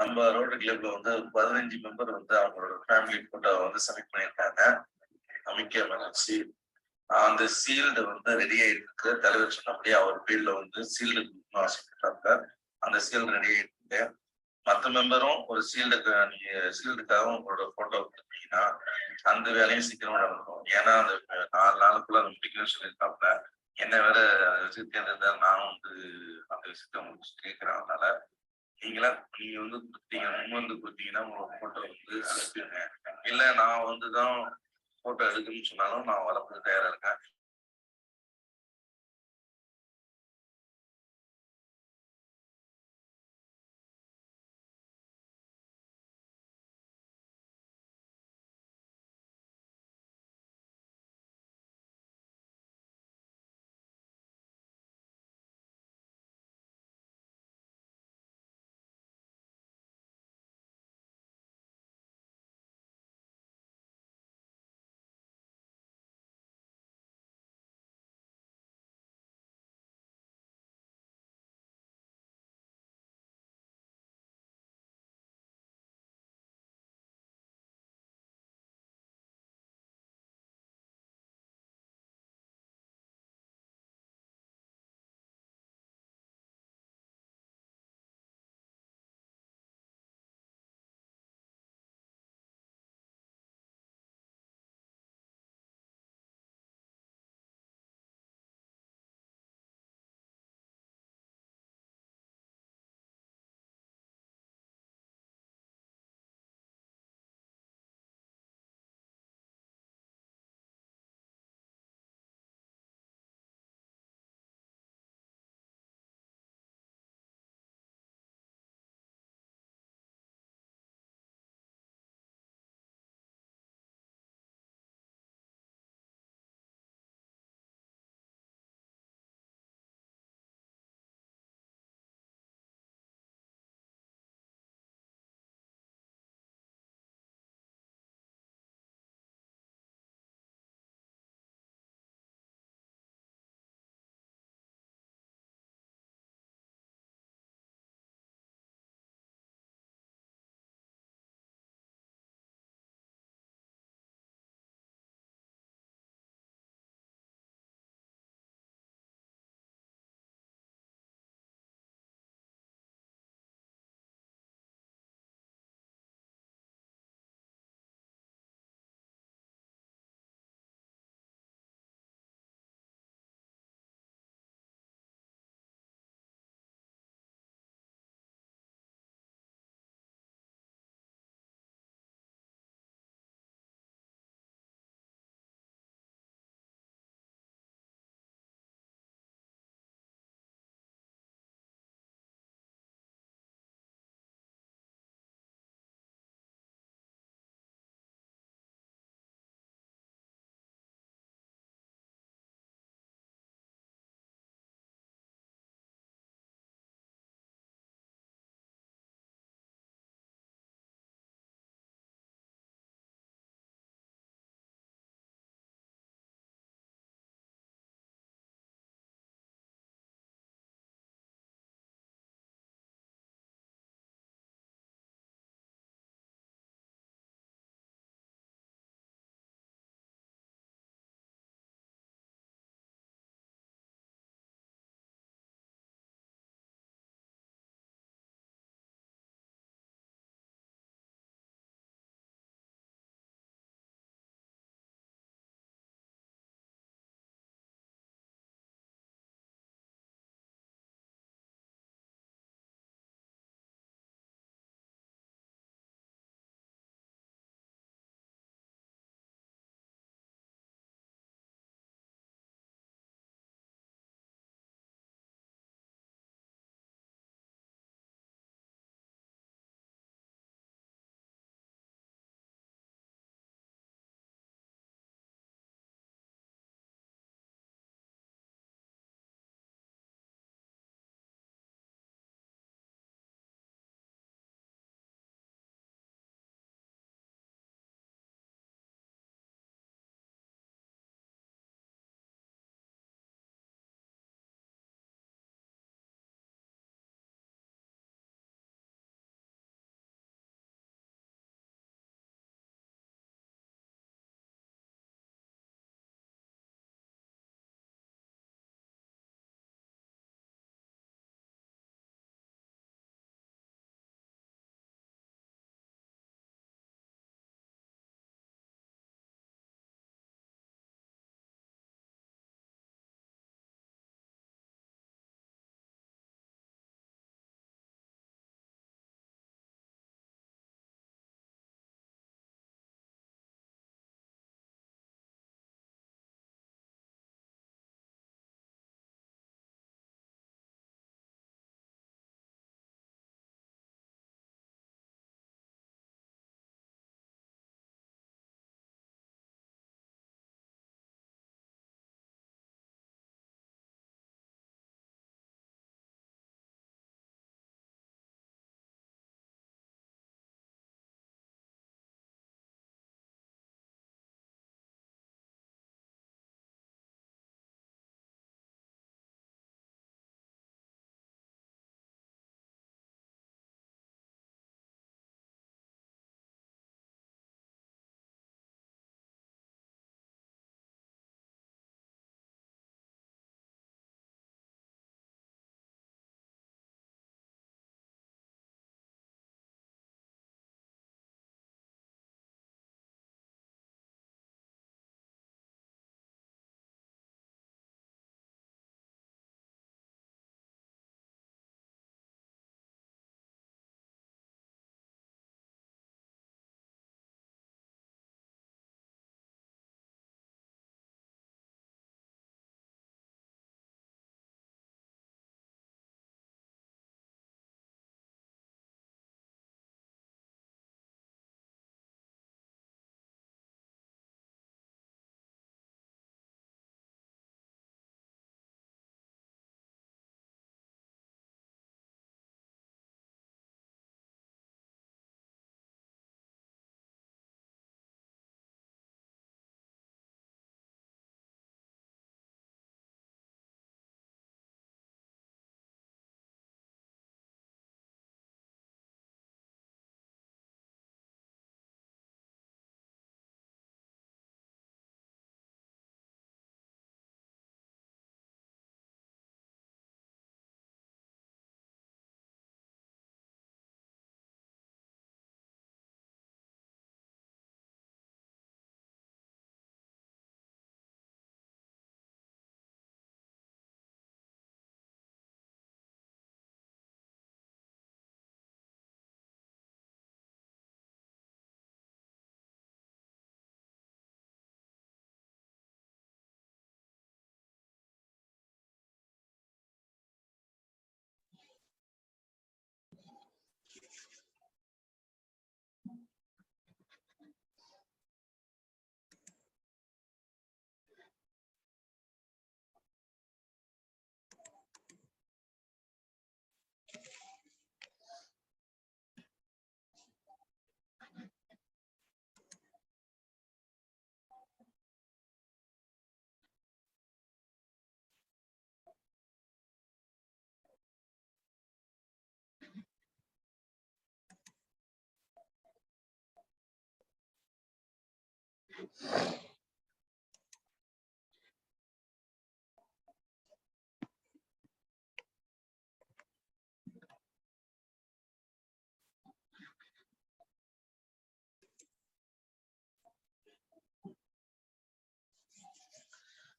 நம்ம ரோட்டரி கிளப்ல வந்து 15 மெம்பர் வந்து அவங்களோட ஃபேமிலி போட்டோவ வந்து செலக்ட் பண்ணியிருக்காங்க. மிக்க மகிழ்ச்சி. அந்த சீல்டு வந்து ரெடி ஆயிருக்கு. தலைவர் சொன்னபடி அவர் பேர்ல வந்து சீல்டு குடுக்கணும்னு ஆசைப்பட்டாங்க. அந்த சீல்டு ரெடி ஆயிருக்கு. மத்த மெம்பரும் ஒரு சீல்டுக்கு நீங்க சீல்டுக்காக உங்களோட போட்டோ குடுத்தீங்கன்னா, அந்த வேலையும் சீக்கிரமா நடந்துரும். ஏன்னா, அந்த 4 நாளுக்குள்ள அது முடிக்கணும்னு சொல்லியிருக்காப்ல. என்ன வேற விஷயம் தெரிஞ்சா நானும் வந்து அந்த விஷயத்த முடிச்சுட்டு கேட்கிறேன். அதனால நீங்க வந்து குடுத்தீங்க முன் வந்து குடுத்தீங்கன்னா, உங்களோட போட்டோ வந்து அனுப்பிருங்க. இல்ல நான் வந்து தான் போட்டோ எடுக்கணும்னு சொன்னாலும் நான் வரதுக்கு தயாரா இருக்கேன்.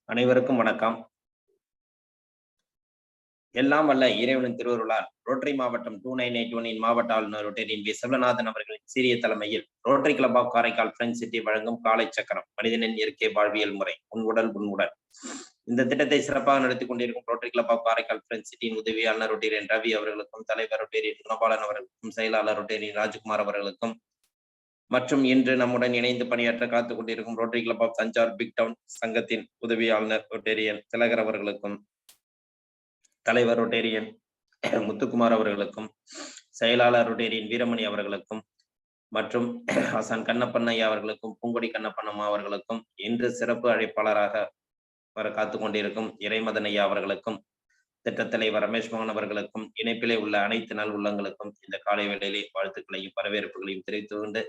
அனைவருக்கும் வணக்கம். எல்லாம் வல்ல இறைவனின் திருவருளால் ரோட்டரி மாவட்டம் 2981 மாவட்ட ஆளுநர் ரொட்டேரியன் வி செல்வநாதன் அவர்களின் சீரிய தலைமையில் Rotary club of Karaikal friends city வழங்கும் காலை சக்கரம் மனிதனின் இயற்கை வாழ்வியல் முறை உன்வுடல் உன்வுடல். இந்த திட்டத்தை சிறப்பாக நடத்தி கொண்டிருக்கும் rotary club of Karaikal friends சிட்டியின் உதவியாளர் ரொட்டேரியன் ரவி அவர்களுக்கும், தலைவர் ரொட்டேரியன் குணபாலன் அவர்களுக்கும், செயலாளர் ரொட்டேரியன் ராஜ்குமார் அவர்களுக்கும் மற்றும் இன்று நம்முடன் இணைந்து பணியாற்ற காத்துக் கொண்டிருக்கும் rotary club of Thanjavur big town சங்கத்தின் உதவியாளர் ரொட்டேரியன் திலகர் அவர்களுக்கும், தலைவர் ரொட்டேரியன் முத்துக்குமார் அவர்களுக்கும், செயலாளர் ரொட்டேரியன் வீரமணி அவர்களுக்கும் மற்றும் ஹசன் கண்ணப்பண்ணையா அவர்களுக்கும், பூங்கொடி கண்ணப்பண்ணம்மா அவர்களுக்கும், இன்று சிறப்பு அழைப்பாளராக வர காத்துக் கொண்டிருக்கும் இறைமதன் ஐயா அவர்களுக்கும், திட்டத் தலைவர் ரமேஷ் மோகன் அவர்களுக்கும், இணைப்பிலே உள்ள அனைத்து நல் உள்ளங்களுக்கும் இந்த காலை வேளையிலே வாழ்த்துக்களையும் வரவேற்புகளையும் தெரிவித்து கொண்டு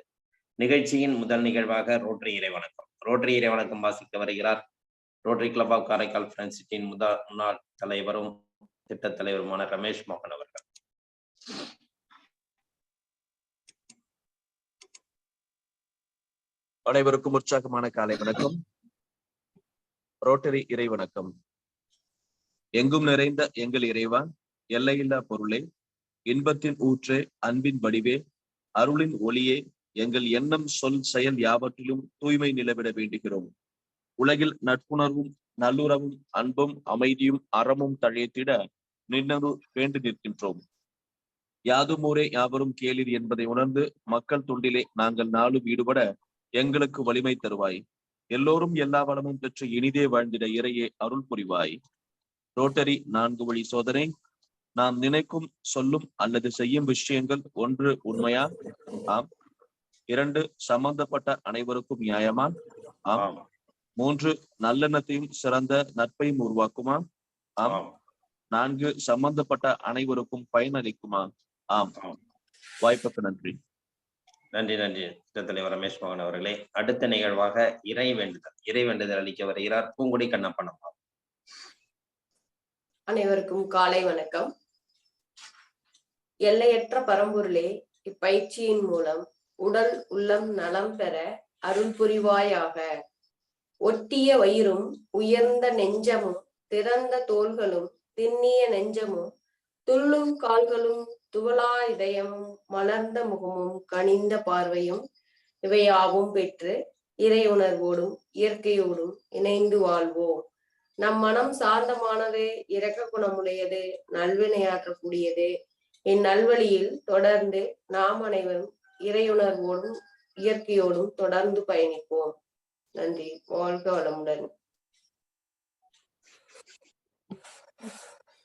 நிகழ்ச்சியின் முதல் நிகழ்வாக ரோட்டரி இறைவணக்கம். ரோட்டரி இறைவணக்கம் வாசிக்க வருகிறார் rotary club of Karaikal friends சிட்டியின் முன்னாள் தலைவரும் திட்டத் தலைவருமான ரமேஷ் மோகன் அவர்கள். அனைவருக்கும் உற்சாகமான காலை வணக்கம். ரோட்டரி இறை வணக்கம். எங்கும் நிறைந்த எங்கள் இறைவா, எல்லையில்லா பொருளே, இன்பத்தின் ஊற்றே, அன்பின் வடிவே, அருளின் ஒளியே, எங்கள் எண்ணம் சொல் செயல் யாவற்றிலும் தூய்மை நிலவிட வேண்டுகிறோம். உலகில் நட்புணர்வும் நல்லுறவும் அன்பும் அமைதியும் அறமும் தழைத்திட நின்னரு வேண்டு நிற்கின்றோம். யாதும் ஊரே யாவரும் கேளீர் என்பதை உணர்ந்து மக்கள் தொண்டிலே நாங்கள் நாளும் ஈடுபட எங்களுக்கு வலிமை தருவாய். எல்லோரும் எல்லா வளமும் பெற்று இனிதே வாழ்ந்திட இறையே அருள் புரிவாய். ரோட்டரி 4 வழி சோதனை. நாம் நினைக்கும் சொல்லும் அல்லது செய்யும் விஷயங்கள் 1 உண்மையா? ஆம். 2 சம்பந்தப்பட்ட அனைவருக்கும் நியாயமா? ஆம். 3 நல்லெண்ணத்தையும் சிறந்த நட்பையும் உருவாக்குமா? ஆம். 4 சம்பந்தப்பட்ட அனைவருக்கும் பயனளிக்குமா? ஆம். வாய்ப்புக்கு நன்றி. நன்றி நன்றி தலைவர் ரமேஷ் மோகன் அவர்களே. அடுத்த நிகழ்வாக இறை வேண்டுதல் அளிக்க வருகிறார் பூங்குடி கண்ணப்பண்ணம்மா. அனைவருக்கும் காலை வணக்கம். எல்லையற்ற பரம்பொருளே, இப்பயிற்சியின் மூலம் உடல் உள்ளம் நலம் பெற அருள் புரிவாயாக. ஒட்டிய வயிறும் உயர்ந்த நெஞ்சமும் திறந்த தோள்களும் திண்ணிய நெஞ்சமும் துள்ளும் கால்களும் துவளா இதயமும் மலர்ந்த முகமும் கனிந்த பார்வையும் இவையாவும் பெற்று இறை உணர்வோடும் இயற்கையோடும் இணைந்து வாழ்வோம். நம் மனம் சாந்தமானது, இரக்க குணமுடையது, நல்வினையாற்றக்கூடியது. இந்நல்வழியில் தொடர்ந்து நாம் அனைவரும் இறையுணர்வோடும் இயற்கையோடும் தொடர்ந்து பயணிப்போம். நன்றி. வாழ்க வளமுடன்.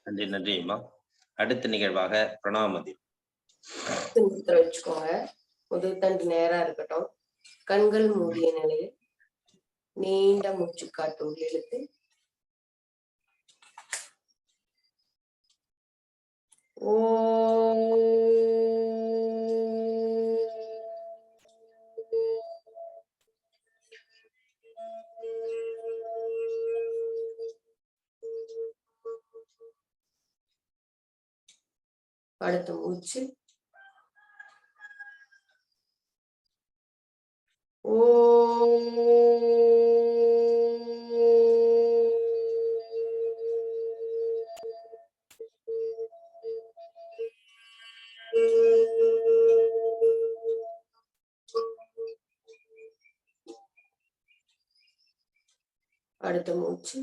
நன்றி நன்றி அம்மா. அடுத்த நிகழ்வாக பிரணாமதி வச்சுக்கோங்க. முதல் தண்டு நேரா இருக்கட்டும். கண்கள் மூடிய நிலையில் நீண்ட மூச்சு காற்று உள்ளிழுத்து அடுத்த மூச்சு அடுத்த மூச்சு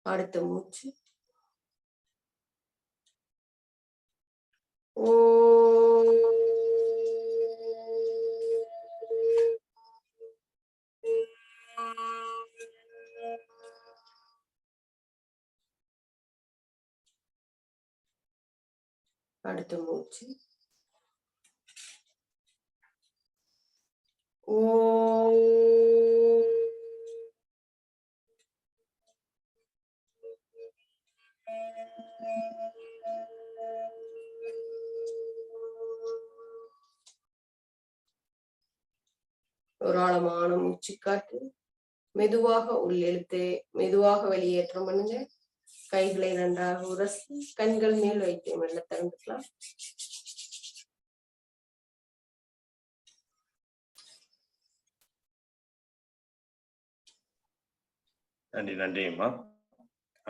அடுத்த மூச்சு அடுத்த மூச்சு ஒரு ஆழமான மூச்சு காற்று. மெதுவாக உள்ளிழுத்து மெதுவாக வெளியேற்றம் பண்ணுங்க. கைகளை நன்றாக உரசி கண்கள் மேல் வைத்து மெல்ல திறந்துக்கலாம். நன்றி நன்றி அம்மா.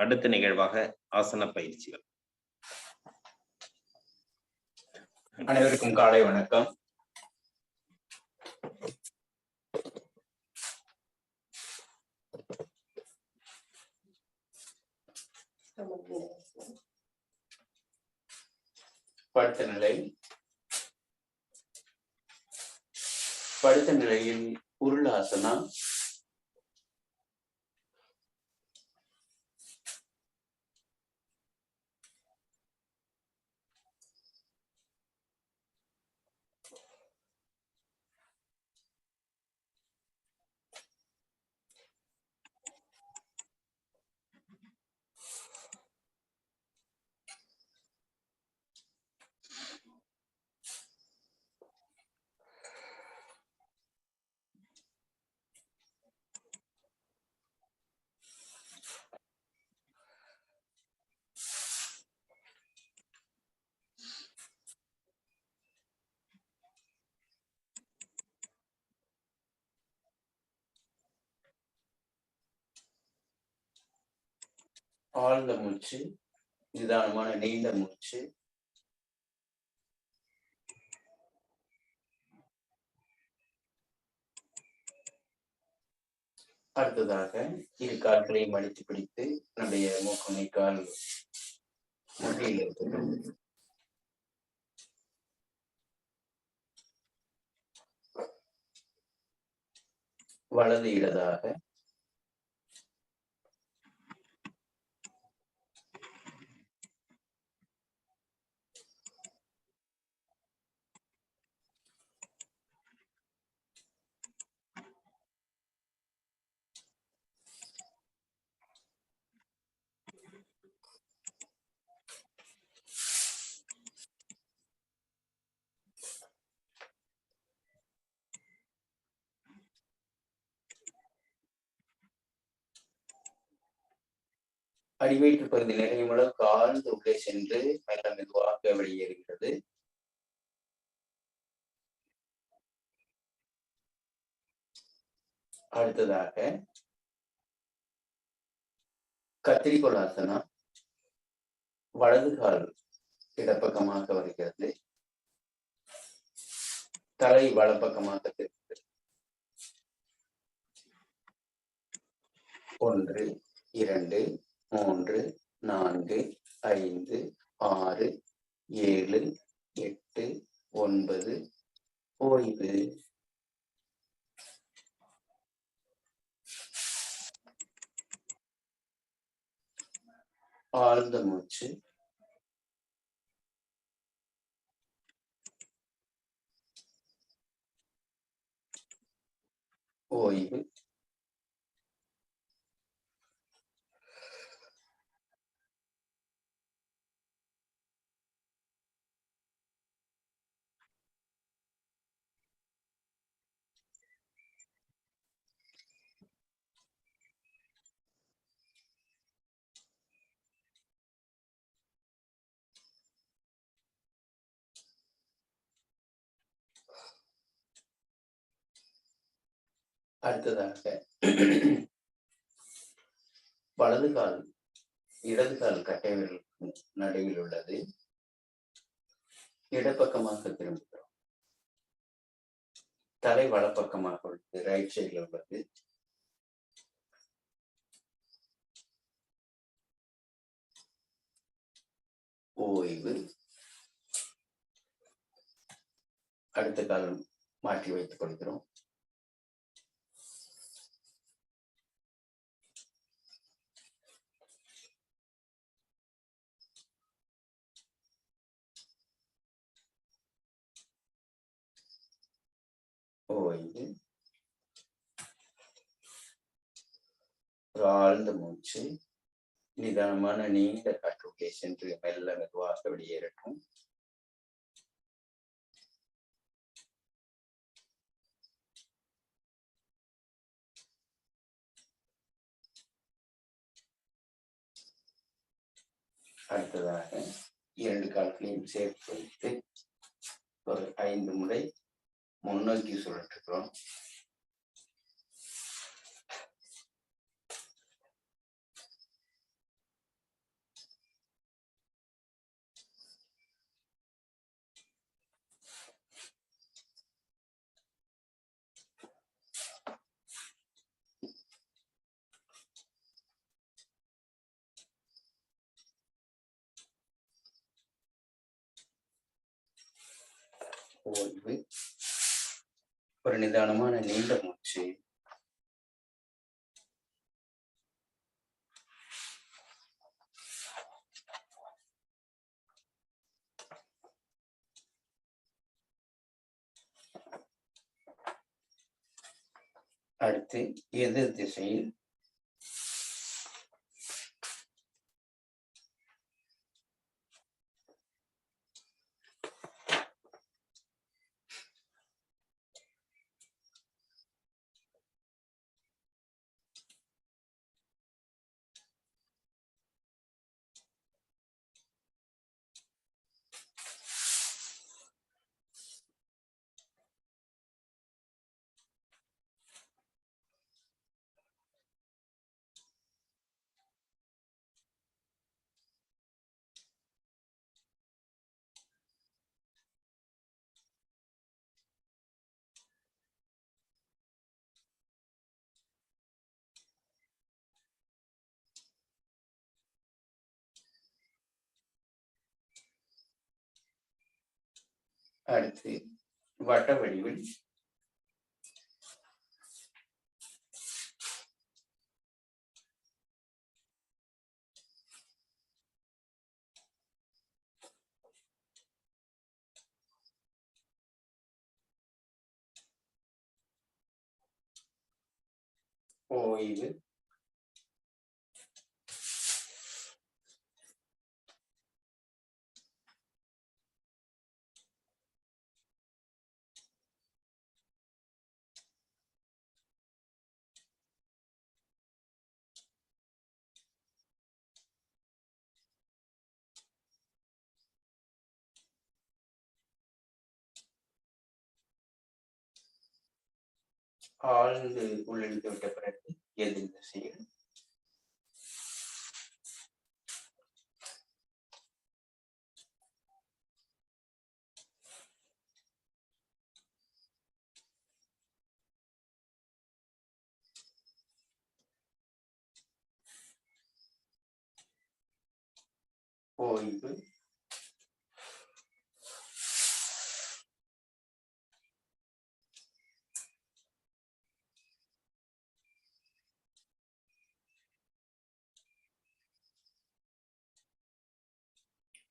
அடுத்த நிகழ்வாக ஆசன பயிற்சிகள். அனைவருக்கும் காலை வணக்கம். படுத்த நிலை. படுத்த நிலையில் உருளாசனம். ஆழ்ந்த மூச்சு, நிதானமான நீண்ட மூச்சு. அடுத்ததாக இரு கால்களையும் மடித்து பிடித்து நம்முடைய மூக்கை கால் முட்டியில் இருக்கட்டும். வலது இடதாக அடிவயிற்று பகுதி நிறையும் அளவுக்கு ஆழ்ந்து உள்ளே சென்று மெல்ல மெதுவாக வெளியேறுகிறது. அடுத்ததாக கத்திரிக்கோள் ஆசனம். வலது கால் இடப்பக்கமாக வருகிறது, தலை வலப்பக்கமாக திரும்புகிறது. 1 2 3 4 5 6 7 8 9. ஓய்வு. ஆழ்ந்த மூச்சு. ஓய்வு. அடுத்ததாக வலது கால் இடது கால் கட்டை விரலுக்கு நடுவில் உள்ளது, இடப்பக்கமாக திரும்புகிறோம். தலை வலப்பக்கமாக உள்ளது, ரைட் சைடில் உள்ளது. ஓய்வு. அடுத்த கால் மாற்றி வைத்துக் கொள்கிறோம். ஓய்வு. ஆழ்ந்த மூச்சு. நிதானமான நீண்ட காற்றுள்ளே சென்று மெல்ல மெதுவாக வெளியேறட்டும். அடுத்ததாக 2 கால்களையும் சேர்த்து வைத்து ஒரு 5 முறை முன்னோக்கி சுழற்றுகிறோம். ஓய்வு. ஒரு நிதானமான நீண்ட மூச்சு. அடுத்து எதிர் திசையில் அடுத்து வட்ட வடிவில் ஓய்வு. ஆழ்ந்து உள்ளிழுத்து விட்ட பிறகு எதிர் திசையில் ஓய்வு.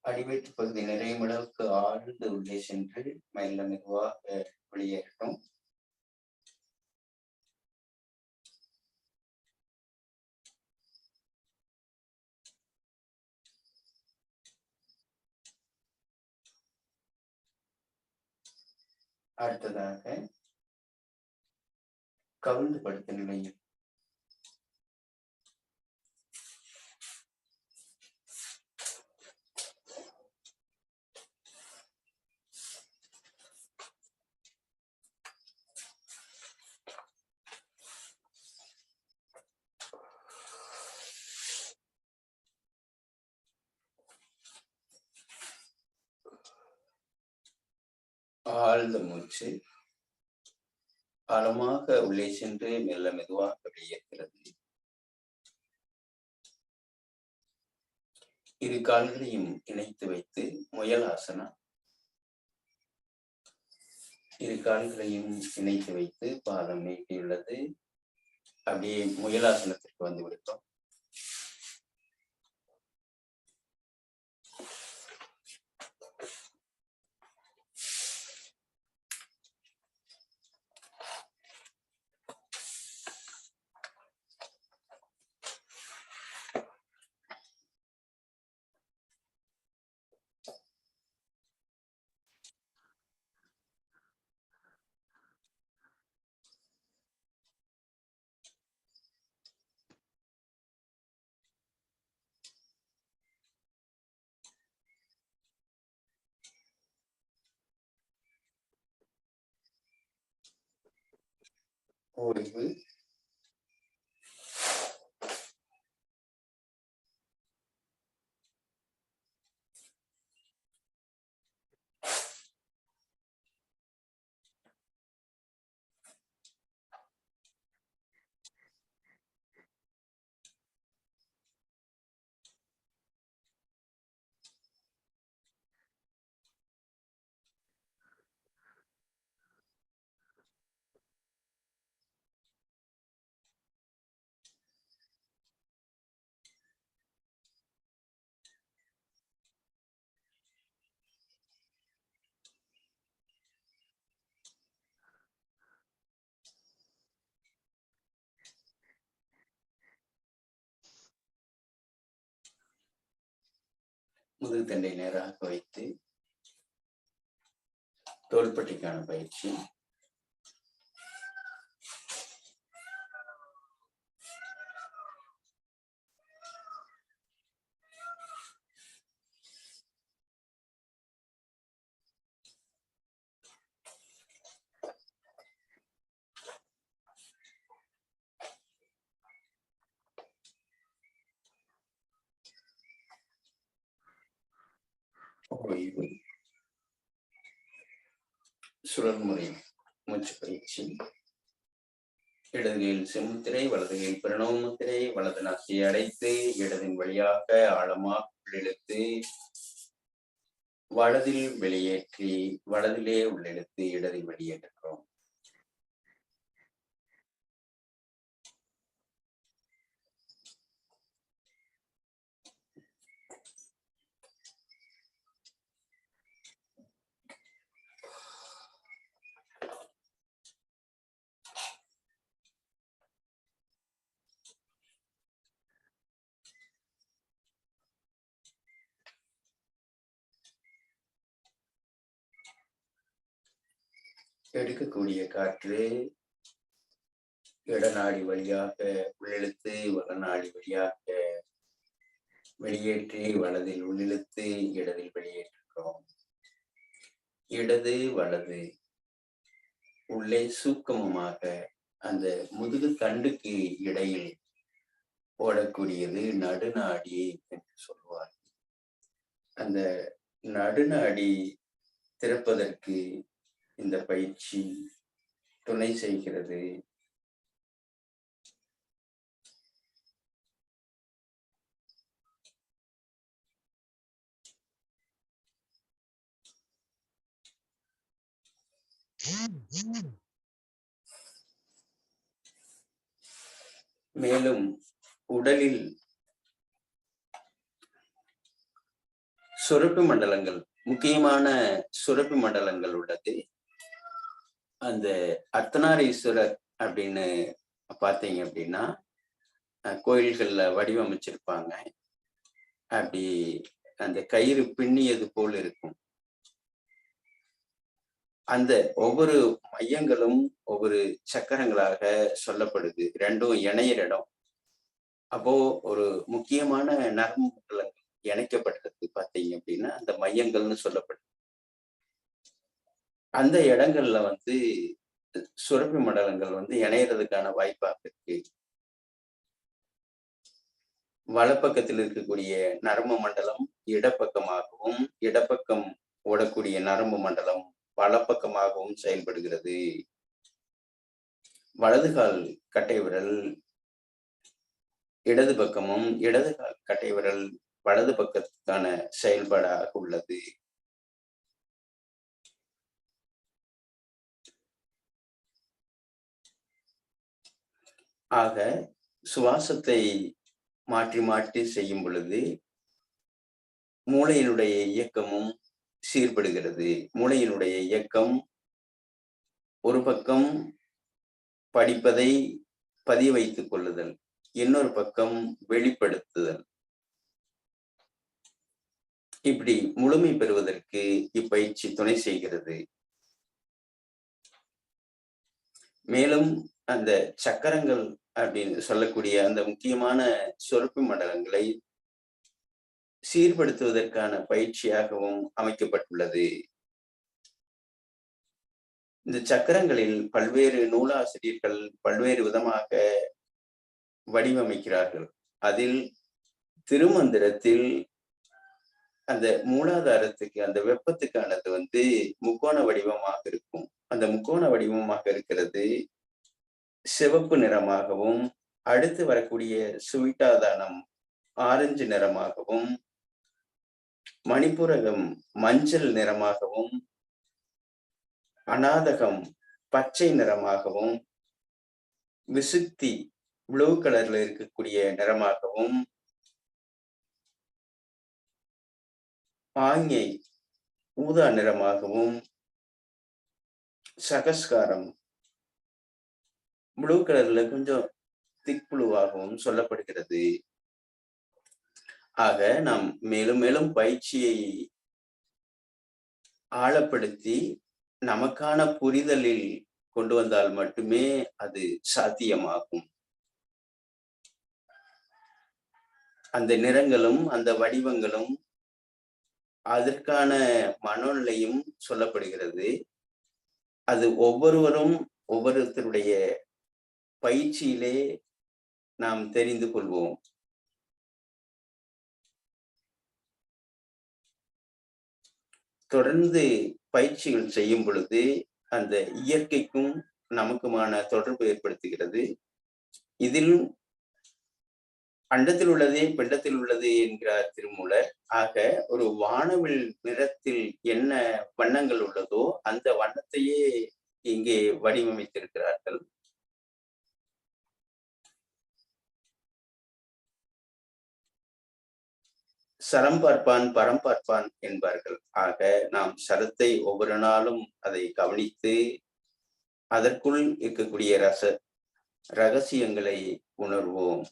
அடிவயிற்று பகுதி நிறையும் அளவுக்கு ஆழ்ந்து உள்ளே சென்று மெல்ல மெதுவாக வெளியேறட்டும். அடுத்ததாக கவிழ்ந்து படுத்த நிலையில் ஆழ்ந்த மூச்சு ஆழமாக உள்ளே சென்று மெல்ல மெதுவாக வெளியேறுகிறது. இரு கால்களையும் இணைத்து வைத்து முயல் ஆசனா. இரு கால்களையும் இணைத்து வைத்து பாதம் நீட்டியுள்ளது. அப்படியே முயலாசனத்திற்கு வந்து விடுகிறோம். ஓய்வு, முதுகுத்தண்டை நேராக வைத்து தோள்பட்டைக்கான பயிற்சி. ஓய்வு, சுழல்முறை மூச்சு பயிற்சி. இடதுகையில் செம்முத்திரை, வலதுகையில் பிரணவ முத்திரை. வலது நாசியை அடைத்து இடதின் வழியாக ஆழமாக உள்ளிழுத்து வலதில் வெளியேற்றி வலதிலே உள்ளிழுத்து இடதில் வெளியேற்றுகிறோம். எடுக்கக்கூடிய காற்று இடநாடி வழியாக உள்ளிழுத்து வலநாடி வழியாக வெளியேற்றி வலதில் உள்ளிழுத்து இடதில் வெளியேற்றுகிறோம். இடது வலது உள்ளே சூக்கமமாக அந்த முதுகு தண்டுக்கு இடையில் ஓடக்கூடியது நடுநாடி என்று சொல்வார். அந்த நடுநாடி திறப்பதற்கு இந்த பயிற்சி துணை செய்கிறது. மேலும் உடலில் சுரப்பி மண்டலங்கள், முக்கியமான சுரப்பி மண்டலங்கள் உள்ளது. அந்த அர்த்தநாரீஸ்வரர் அப்படின்னு பார்த்தீங்க அப்படின்னா கோயில்கள்ல வடிவமைச்சிருப்பாங்க. அப்படி அந்த கயிறு பின்னியது போல் இருக்கும். அந்த ஒவ்வொரு மையங்களும் ஒவ்வொரு சக்கரங்களாக சொல்லப்படுது. ரெண்டும் இணையிற இடம். அப்போ ஒரு முக்கியமான நரம்பு மண்டலங்கள் இணைக்கப்பட்டிருக்கு பார்த்தீங்க அப்படின்னா அந்த மையங்கள்னு சொல்லப்படுது. அந்த இடங்கள்ல சுரப்பி மண்டலங்கள் இணையறதுக்கான வாய்ப்பாக இருக்கு. வலப்பக்கத்தில் இருக்கக்கூடிய நரம்பு மண்டலம் இடப்பக்கமாகவும், இடப்பக்கம் ஓடக்கூடிய நரம்பு மண்டலம் வலப்பக்கமாகவும் செயல்படுகிறது. வலதுகால் கட்டை விரல் இடது பக்கமும், இடது கால் கட்டை விரல் வலது பக்கத்துக்கான செயல்பாடாக உள்ளது. ஆக சுவாசத்தை மாற்றி மாற்றி செய்யும் பொழுது மூளையினுடைய இயக்கமும் சீர்படுகிறது. மூளையினுடைய இயக்கம் ஒரு பக்கம் படிப்பதை பதிய வைத்துக் கொள்ளுதல், இன்னொரு பக்கம் வெளிப்படுத்துதல். இப்படி முழுமை பெறுவதற்கு இப்பயிற்சி துணை செய்கிறது. மேலும் அந்த சக்கரங்கள் அப்படின்னு சொல்லக்கூடிய அந்த முக்கியமான சுரப்பி மண்டலங்களை சீர்படுத்துவதற்கான பயிற்சியாகவும் அமைக்கப்பட்டுள்ளது. இந்த சக்கரங்களில் பல்வேறு நூலாசிரியர்கள் பல்வேறு விதமாக வடிவமைக்கிறார்கள். அதில் திருமந்திரத்தில் அந்த மூலாதாரத்துக்கு அந்த வெப்பத்துக்கானது முக்கோண வடிவமாக இருக்கும். அந்த முக்கோண வடிவமாக இருக்கிறது சிவப்பு நிறமாகவும், அடுத்து வரக்கூடிய சுவிட்டாதானம் ஆரஞ்சு நிறமாகவும், மணிப்புரகம் மஞ்சள் நிறமாகவும், அநாதகம் பச்சை நிறமாகவும், விசுக்தி ப்ளூ கலர்ல இருக்கக்கூடிய நிறமாகவும், ஆஞ்ஞை ஊதா நிறமாகவும், சகஸ்காரம் ப்ளூ கலர்ல கொஞ்சம் திக் ப்ளூவாகவும் சொல்லப்படுகிறது. ஆக நாம் மேலும் மேலும் பயிற்சியை ஆழப்படுத்தி நமக்கான புரிதலில் கொண்டு வந்தால் மட்டுமே அது சாத்தியமாகும். அந்த நிறங்களும் அந்த வடிவங்களும் அதற்கான மனோநிலையும் சொல்லப்படுகிறது. அது ஒவ்வொருத்தருடைய பயிற்சியிலே நாம் தெரிந்து கொள்வோம். தொடர்ந்து பயிற்சிகள் செய்யும் பொழுது அந்த இயற்கைக்கும் நமக்குமான தொடர்பு ஏற்படுத்துகிறது. இதில் அண்டத்தில் உள்ளதே பிண்டத்தில் உள்ளது என்கிறார் திருமூலர். ஆக ஒரு வானவில் நிறத்தில் என்ன வண்ணங்கள் உள்ளதோ அந்த வண்ணத்தையே இங்கே வடிவமைத்திருக்கிறார்கள். சரம் பார்ப்பான் பரம் பார்ப்பான் என்பார்கள். ஆக நாம் சரத்தை ஒவ்வொரு நாளும் அதை கவனித்து அதற்குள் இருக்கக்கூடிய ரகசியங்களை உணர்வோம்.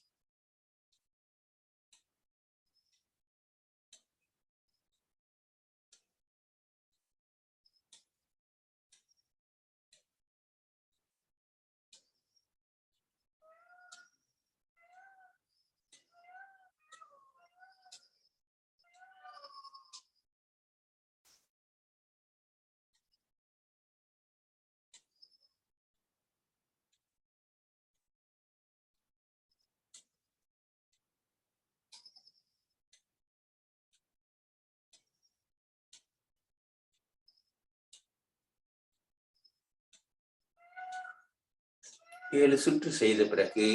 ஏழு சுற்று செய்த பிறகு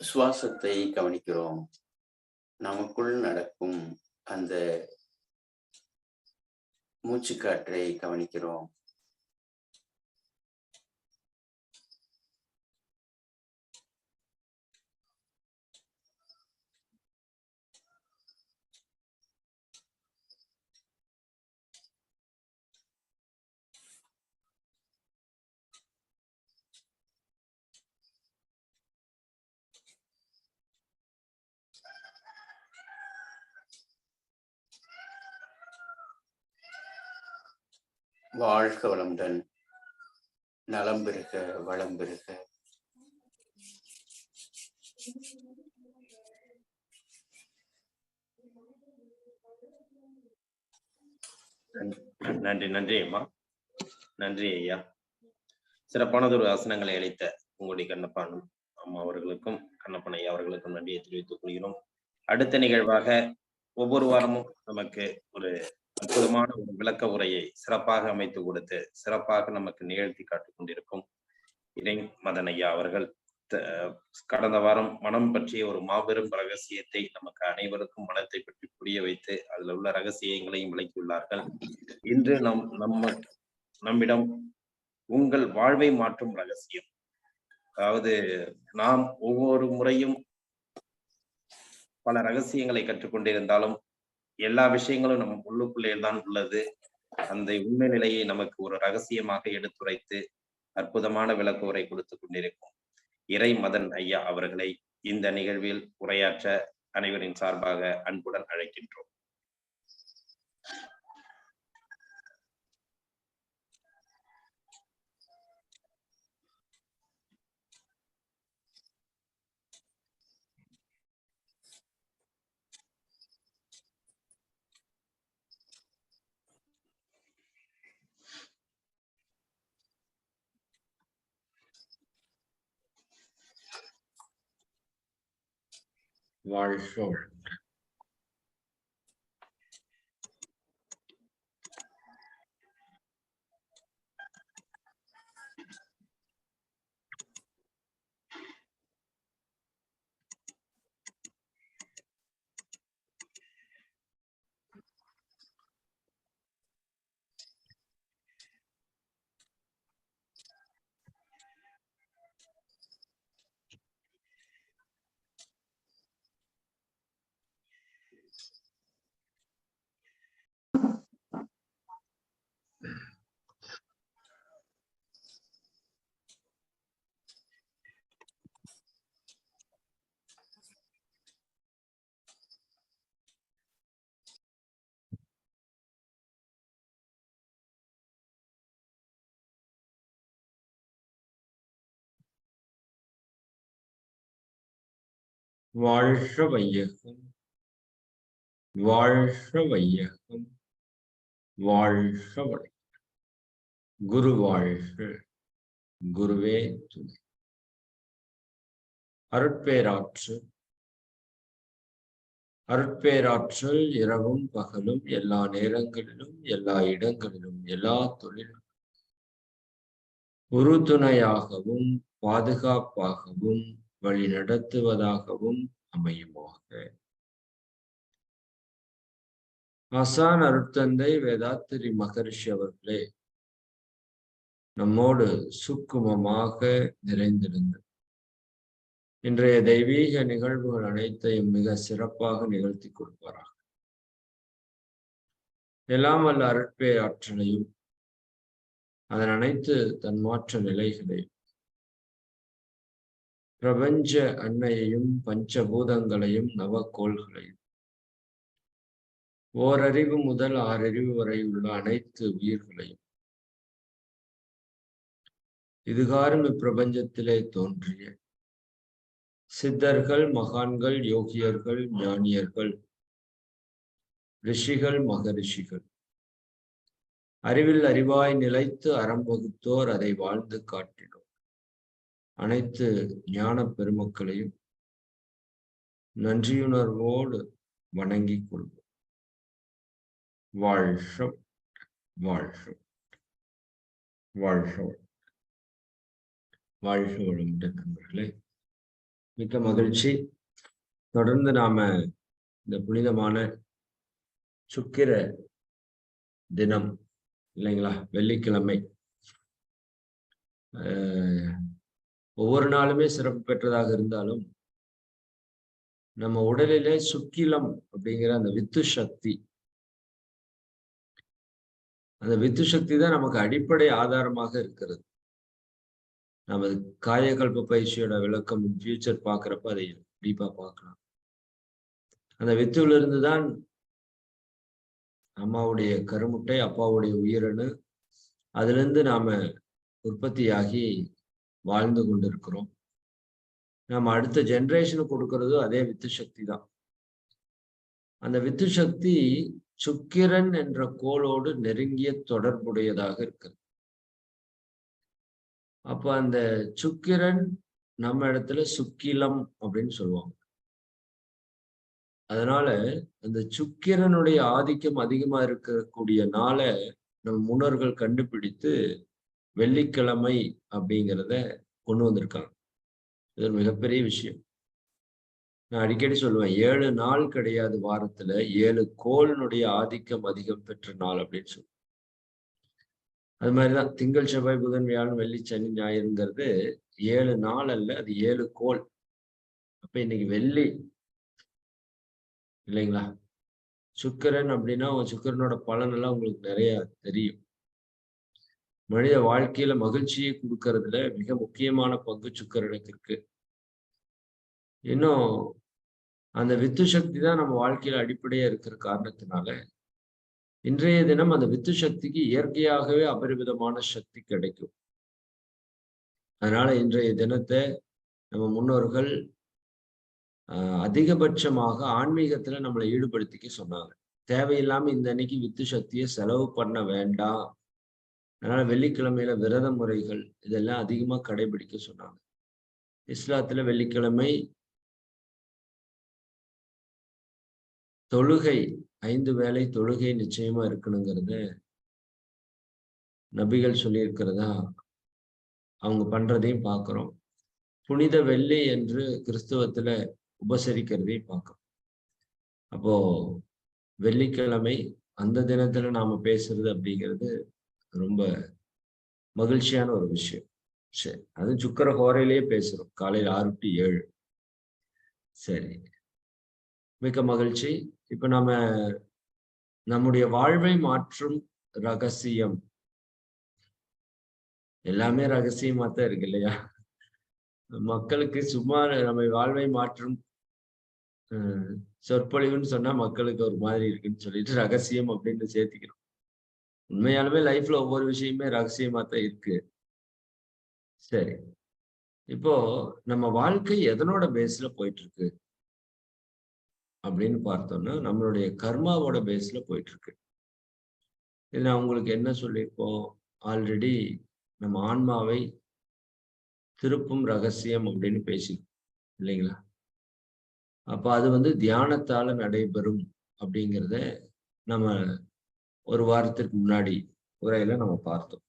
சுவாசத்தை கவனிக்கிறோம். நமக்குள் நடக்கும் அந்த மூச்சுக்காற்றை கவனிக்கிறோம். வாழ்க வளமுடன், நலம் பெறுக, வளம் பெறுக. நன்றி நன்றி அம்மா, நன்றி ஐயா. சிறப்பானதொரு ஆசனங்களை அளித்த உங்களுடைய கண்ணப்பன் அம்மா அவர்களுக்கும் கண்ணப்பன் ஐயா அவர்களுக்கும் நன்றியை தெரிவித்துக் கொள்கிறோம். அடுத்த நிகழ்வாக ஒவ்வொரு வாரமும் நமக்கு ஒரு அற்புதமான ஒரு விளக்க உரையை சிறப்பாக அமைத்து கொடுத்து சிறப்பாக நமக்கு நிகழ்த்தி காட்டிக் கொண்டிருக்கும் இறை மதன் ஐயா அவர்கள் கடந்த வாரம் மனம் பற்றிய ஒரு மாபெரும் ரகசியத்தை நமக்கு அனைவருக்கும் மனத்தை பற்றி புரிய வைத்து அதுல உள்ள ரகசியங்களையும் விளக்கியுள்ளார்கள். இன்று நம்மிடம் உங்கள் வாழ்வை மாற்றும் ரகசியம், அதாவது நாம் ஒவ்வொரு முறையும் பல ரகசியங்களை கற்றுக்கொண்டிருந்தாலும் எல்லா விஷயங்களும் நம் உள்ளுக்குள்ளே தான் உள்ளது. அந்த உண்மை நிலையை நமக்கு ஒரு ரகசியமாக எடுத்துரைத்து அற்புதமான விளக்க உரை கொடுத்து கொண்டிருக்கும் இறை மதன் ஐயா அவர்களை இந்த நிகழ்வில் உரையாற்ற அனைவரின் சார்பாக அன்புடன் அழைக்கின்றோம். வாழ்க வாழ்க வையகம், வாழ்க வையகம், வாழ்க வளம். குரு வாழ்க, குருவே துணை. அருட்பேராற்றல், அருட்பேராற்றல் இரவும் பகலும் எல்லா நேரங்களிலும் எல்லா இடங்களிலும் எல்லா தொழிலும் உறுதுணையாகவும் பாதுகாப்பாகவும் வழி நடத்துவதாகவும் அமையுமாக. ஆசான் அருட்தந்தை வேதாத்திரி மகரிஷி அவர்களே நம்மோடு சுக்குமமாக நிறைந்திருந்த இன்றைய தெய்வீக நிகழ்வுகள் அனைத்தையும் மிக சிறப்பாக நிகழ்த்தி கொடுப்பாராக. எல்லாம் வல்ல அருட்பேராற்றலையும் அதன் அனைத்து தன்மாற்ற நிலைகளையும் பிரபஞ்ச அன்னையையும் பஞ்சபூதங்களையும் நவக்கோள்களையும் ஓரறிவு முதல் 6 அறிவு வரை உள்ள அனைத்து உயிர்களையும் இதுகாரும் இப்பிரபஞ்சத்திலே தோன்றிய சித்தர்கள், மகான்கள், யோகியர்கள், ஞானியர்கள், ரிஷிகள், மகரிஷிகள், அறிவில் அறிவாய் நிலைத்து அறம் வகுத்தோர் அதை வாழ்ந்து காட்டினோம் அனைத்து ஞான பெருமக்களையும் நன்றியுணர்வோடு வணங்கிக் கொள்வோம். வாழ்க வாழ்க வாழ்க வாழ்க வளமுடன் நண்பர்களே. மிக்க மகிழ்ச்சி. தொடர்ந்து நாம இந்த புனிதமான சுக்கிர தினம் இல்லைங்களா, வெள்ளிக்கிழமை, ஒவ்வொரு நாளுமே சிறப்பு பெற்றதாக இருந்தாலும் நம்ம உடலிலே சுக்கிலம் அப்படிங்கிற அந்த வித்து சக்தி, அந்த வித்து சக்தி தான் நமக்கு அடிப்படை ஆதாரமாக இருக்கிறது. நமது காயகல்ப பயிற்சியோட விளக்கம் ஃபியூச்சர் பார்க்குறப்ப அதை டீப்பா பார்க்கலாம். அந்த வித்துல இருந்துதான் அம்மாவுடைய கருமுட்டை, அப்பாவுடைய உயிரணு, அதுல இருந்து நாம உற்பத்தியாகி வாழ்ந்து கொண்டிருக்கிறோம். நம்ம அடுத்த ஜெனரேஷனுக்கு கொடுக்கறது அதே வித்து சக்தி தான். அந்த வித்து சக்தி சுக்கிரன் என்ற கோளோடு நெருங்கிய தொடர்புடையதாக இருக்கிறது. அப்ப அந்த சுக்கிரன் நம்ம இடத்துல சுக்கிலம் அப்படின்னு சொல்லுவாங்க. அதனால அந்த சுக்கிரனுடைய ஆதிக்கம் அதிகமா இருக்கக்கூடிய நாளை நம்ம முன்னோர்கள் கண்டுபிடித்து வெள்ளிக்கிழமை அப்படிங்கிறத கொண்டு வந்திருக்காங்க. இது ஒரு மிகப்பெரிய விஷயம். நான் அடிக்கடி சொல்லுவேன், 7 நாள் கிடையாது வாரத்துல, 7 கோளினுடைய ஆதிக்கம் அதிகம் பெற்ற நாள் அப்படின்னு சொல்லுவேன். அது மாதிரிதான் திங்கள், செவ்வாய், புதன், வியாழன், வெள்ளி, சனி, ஞாயிறுங்கிறது 7 நாள் அல்ல, அது 7 கோள். அப்ப இன்னைக்கு வெள்ளி இல்லைங்களா, சுக்கிரன் அப்படின்னா சுக்கிரனோட பலன் எல்லாம் உங்களுக்கு நிறைய தெரியும். மனித வாழ்க்கையில மகிழ்ச்சியை கொடுக்கறதுல மிக முக்கியமான பங்கு சுக்கிரனுக்கு இருக்கு. இன்னும் அந்த வித்து சக்தி தான் நம்ம வாழ்க்கையில அடிப்படையா இருக்கிற காரணத்தினால இன்றைய தினம் அந்த வித்து சக்திக்கு இயற்கையாகவே அபரிமிதமான சக்தி கிடைக்கும். அதனால இன்றைய தினத்தை நம்ம முன்னோர்கள் அதிகபட்சமாக ஆன்மீகத்துல நம்மளை ஈடுபடுத்திக்க சொன்னாங்க. தேவையில்லாம இந்த அன்னைக்கு வித்து சக்தியை செலவு பண்ண வேண்டாம். அதனால வெள்ளிக்கிழமையில விரத முறைகள் இதெல்லாம் அதிகமா கடைபிடிக்க சொன்னாங்க. இஸ்லாத்துல வெள்ளிக்கிழமை தொழுகை 5 வேளை தொழுகை நிச்சயமா இருக்கணுங்கிறத நபிகள் சொல்லியிருக்கிறதா அவங்க பண்றதையும் பார்க்கிறோம். புனித வெள்ளி என்று கிறிஸ்துவத்துல உபசரிக்கிறதையும் பார்க்கிறோம். அப்போ வெள்ளிக்கிழமை அந்த தினத்துல நாம பேசுறது அப்படிங்கிறது ரொம்ப மகிழ்ச்சியான ஒரு விஷயம். சரி, அது சுக்கர ஹோரையிலேயே பேசுறோம், காலையில் 6 to 7. சரி, மிக்க மகிழ்ச்சி. இப்ப நம்முடைய வாழ்வை மாற்றும் ரகசியம், எல்லாமே ரகசியமா தான் இருக்கு இல்லையா? மக்களுக்கு சும்மா நம்ம வாழ்வை மாற்றும் சொற்பொழிவுன்னு சொன்னா மக்களுக்கு ஒரு மாதிரி இருக்குன்னு சொல்லிட்டு ரகசியம் அப்படின்னு சேர்த்திக்கிறோம். உண்மையாலுமே லைஃப்ல ஒவ்வொரு விஷயமே ரகசியமா தான் இருக்கு. சரி, இப்போ நம்ம வாழ்க்கை எதனோட பேஸ்ல போயிட்டு இருக்கு அப்படின்னு பார்த்தோம்னா நம்மளுடைய கர்மாவோட பேஸ்ல போயிட்டு இருக்கு. இது நான் உங்களுக்கு என்ன சொல்லியிருக்கோம் ஆல்ரெடி, நம்ம ஆன்மாவை திருப்பும் ரகசியம் அப்படின்னு பேசி இல்லைங்களா? அப்ப அது தியானத்தால நடைபெறும் அப்படிங்கிறத நம்ம ஒரு வாரத்திற்கு முன்னாடி உரையில நம்ம பார்த்தோம்.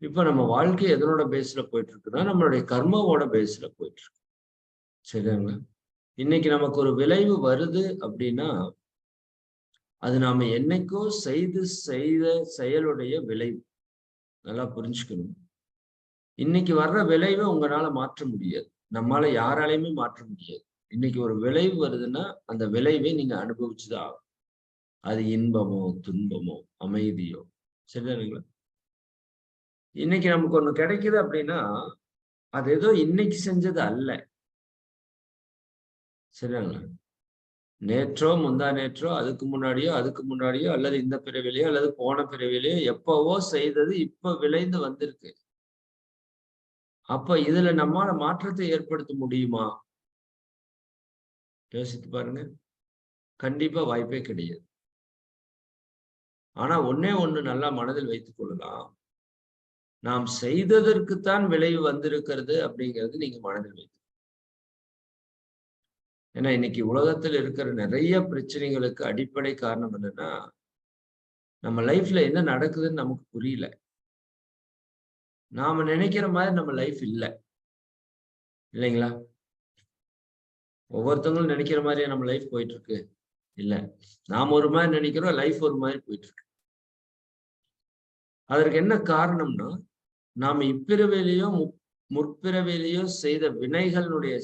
இப்ப நம்ம வாழ்க்கை எதனோட பேஸ்ல போயிட்டு இருக்குன்னா நம்மளுடைய கர்மாவோட பேஸ்ல போயிட்டு இருக்கு. சரிங்களா? இன்னைக்கு நமக்கு ஒரு விளைவு வருது அப்படின்னா அது நாம என்னைக்கோ செய்த செயலுடைய விளைவு. நல்லா புரிஞ்சுக்கணும். இன்னைக்கு வர்ற விளைவை உங்களால மாற்ற முடியாது, நம்மால யாராலையுமே மாற்ற முடியாது. இன்னைக்கு ஒரு விளைவு வருதுன்னா அந்த விளைவை நீங்க அனுபவிச்சுதான் ஆகும். அது இன்பமோ துன்பமோ அமைதியோ. சரிதானுங்களா? இன்னைக்கு நமக்கு ஒண்ணு கிடைக்குது அப்படின்னா அது ஏதோ இன்னைக்கு செஞ்சது அல்ல. சரிதாங்களா? நேற்றோ முந்தா நேற்றோ அதுக்கு முன்னாடியோ அல்லது இந்த பிறவிலையோ அல்லது போன பிறவிலையோ எப்பவோ செய்தது இப்ப விளைந்து வந்திருக்கு. அப்ப இதுல நம்மால மாற்றத்தை ஏற்படுத்த முடியுமா? யோசித்து பாருங்க. கண்டிப்பா வாய்ப்பே கிடையாது. ஆனா ஒண்ணே ஒண்ணு நல்லா மனதில் வைத்துக் கொள்ளலாம், நாம் செய்ததற்குத்தான் விளைவு வந்திருக்கிறது அப்படிங்கிறது நீங்க மனதில் வைத்து. ஏன்னா இன்னைக்கு உலகத்தில் இருக்கிற நிறைய பிரச்சனைகளுக்கு அடிப்படை காரணம் என்னன்னா நம்ம லைஃப்ல என்ன நடக்குதுன்னு நமக்கு புரியல. நாம நினைக்கிற மாதிரி நம்ம லைஃப் இல்லை இல்லைங்களா? ஒவ்வொருத்தவங்களும் நினைக்கிற மாதிரியே நம்ம லைஃப் போயிட்டு இருக்கு இல்ல. நாம ஒரு மாதிரி நினைக்கிறோம், லைஃப் ஒரு மாதிரி போயிட்டு இருக்கு. அதற்கு என்ன காரணம்னா நாம இப்பிறவிலேயோ முற்பிறவிலேயோ செய்த வினைகளுடைய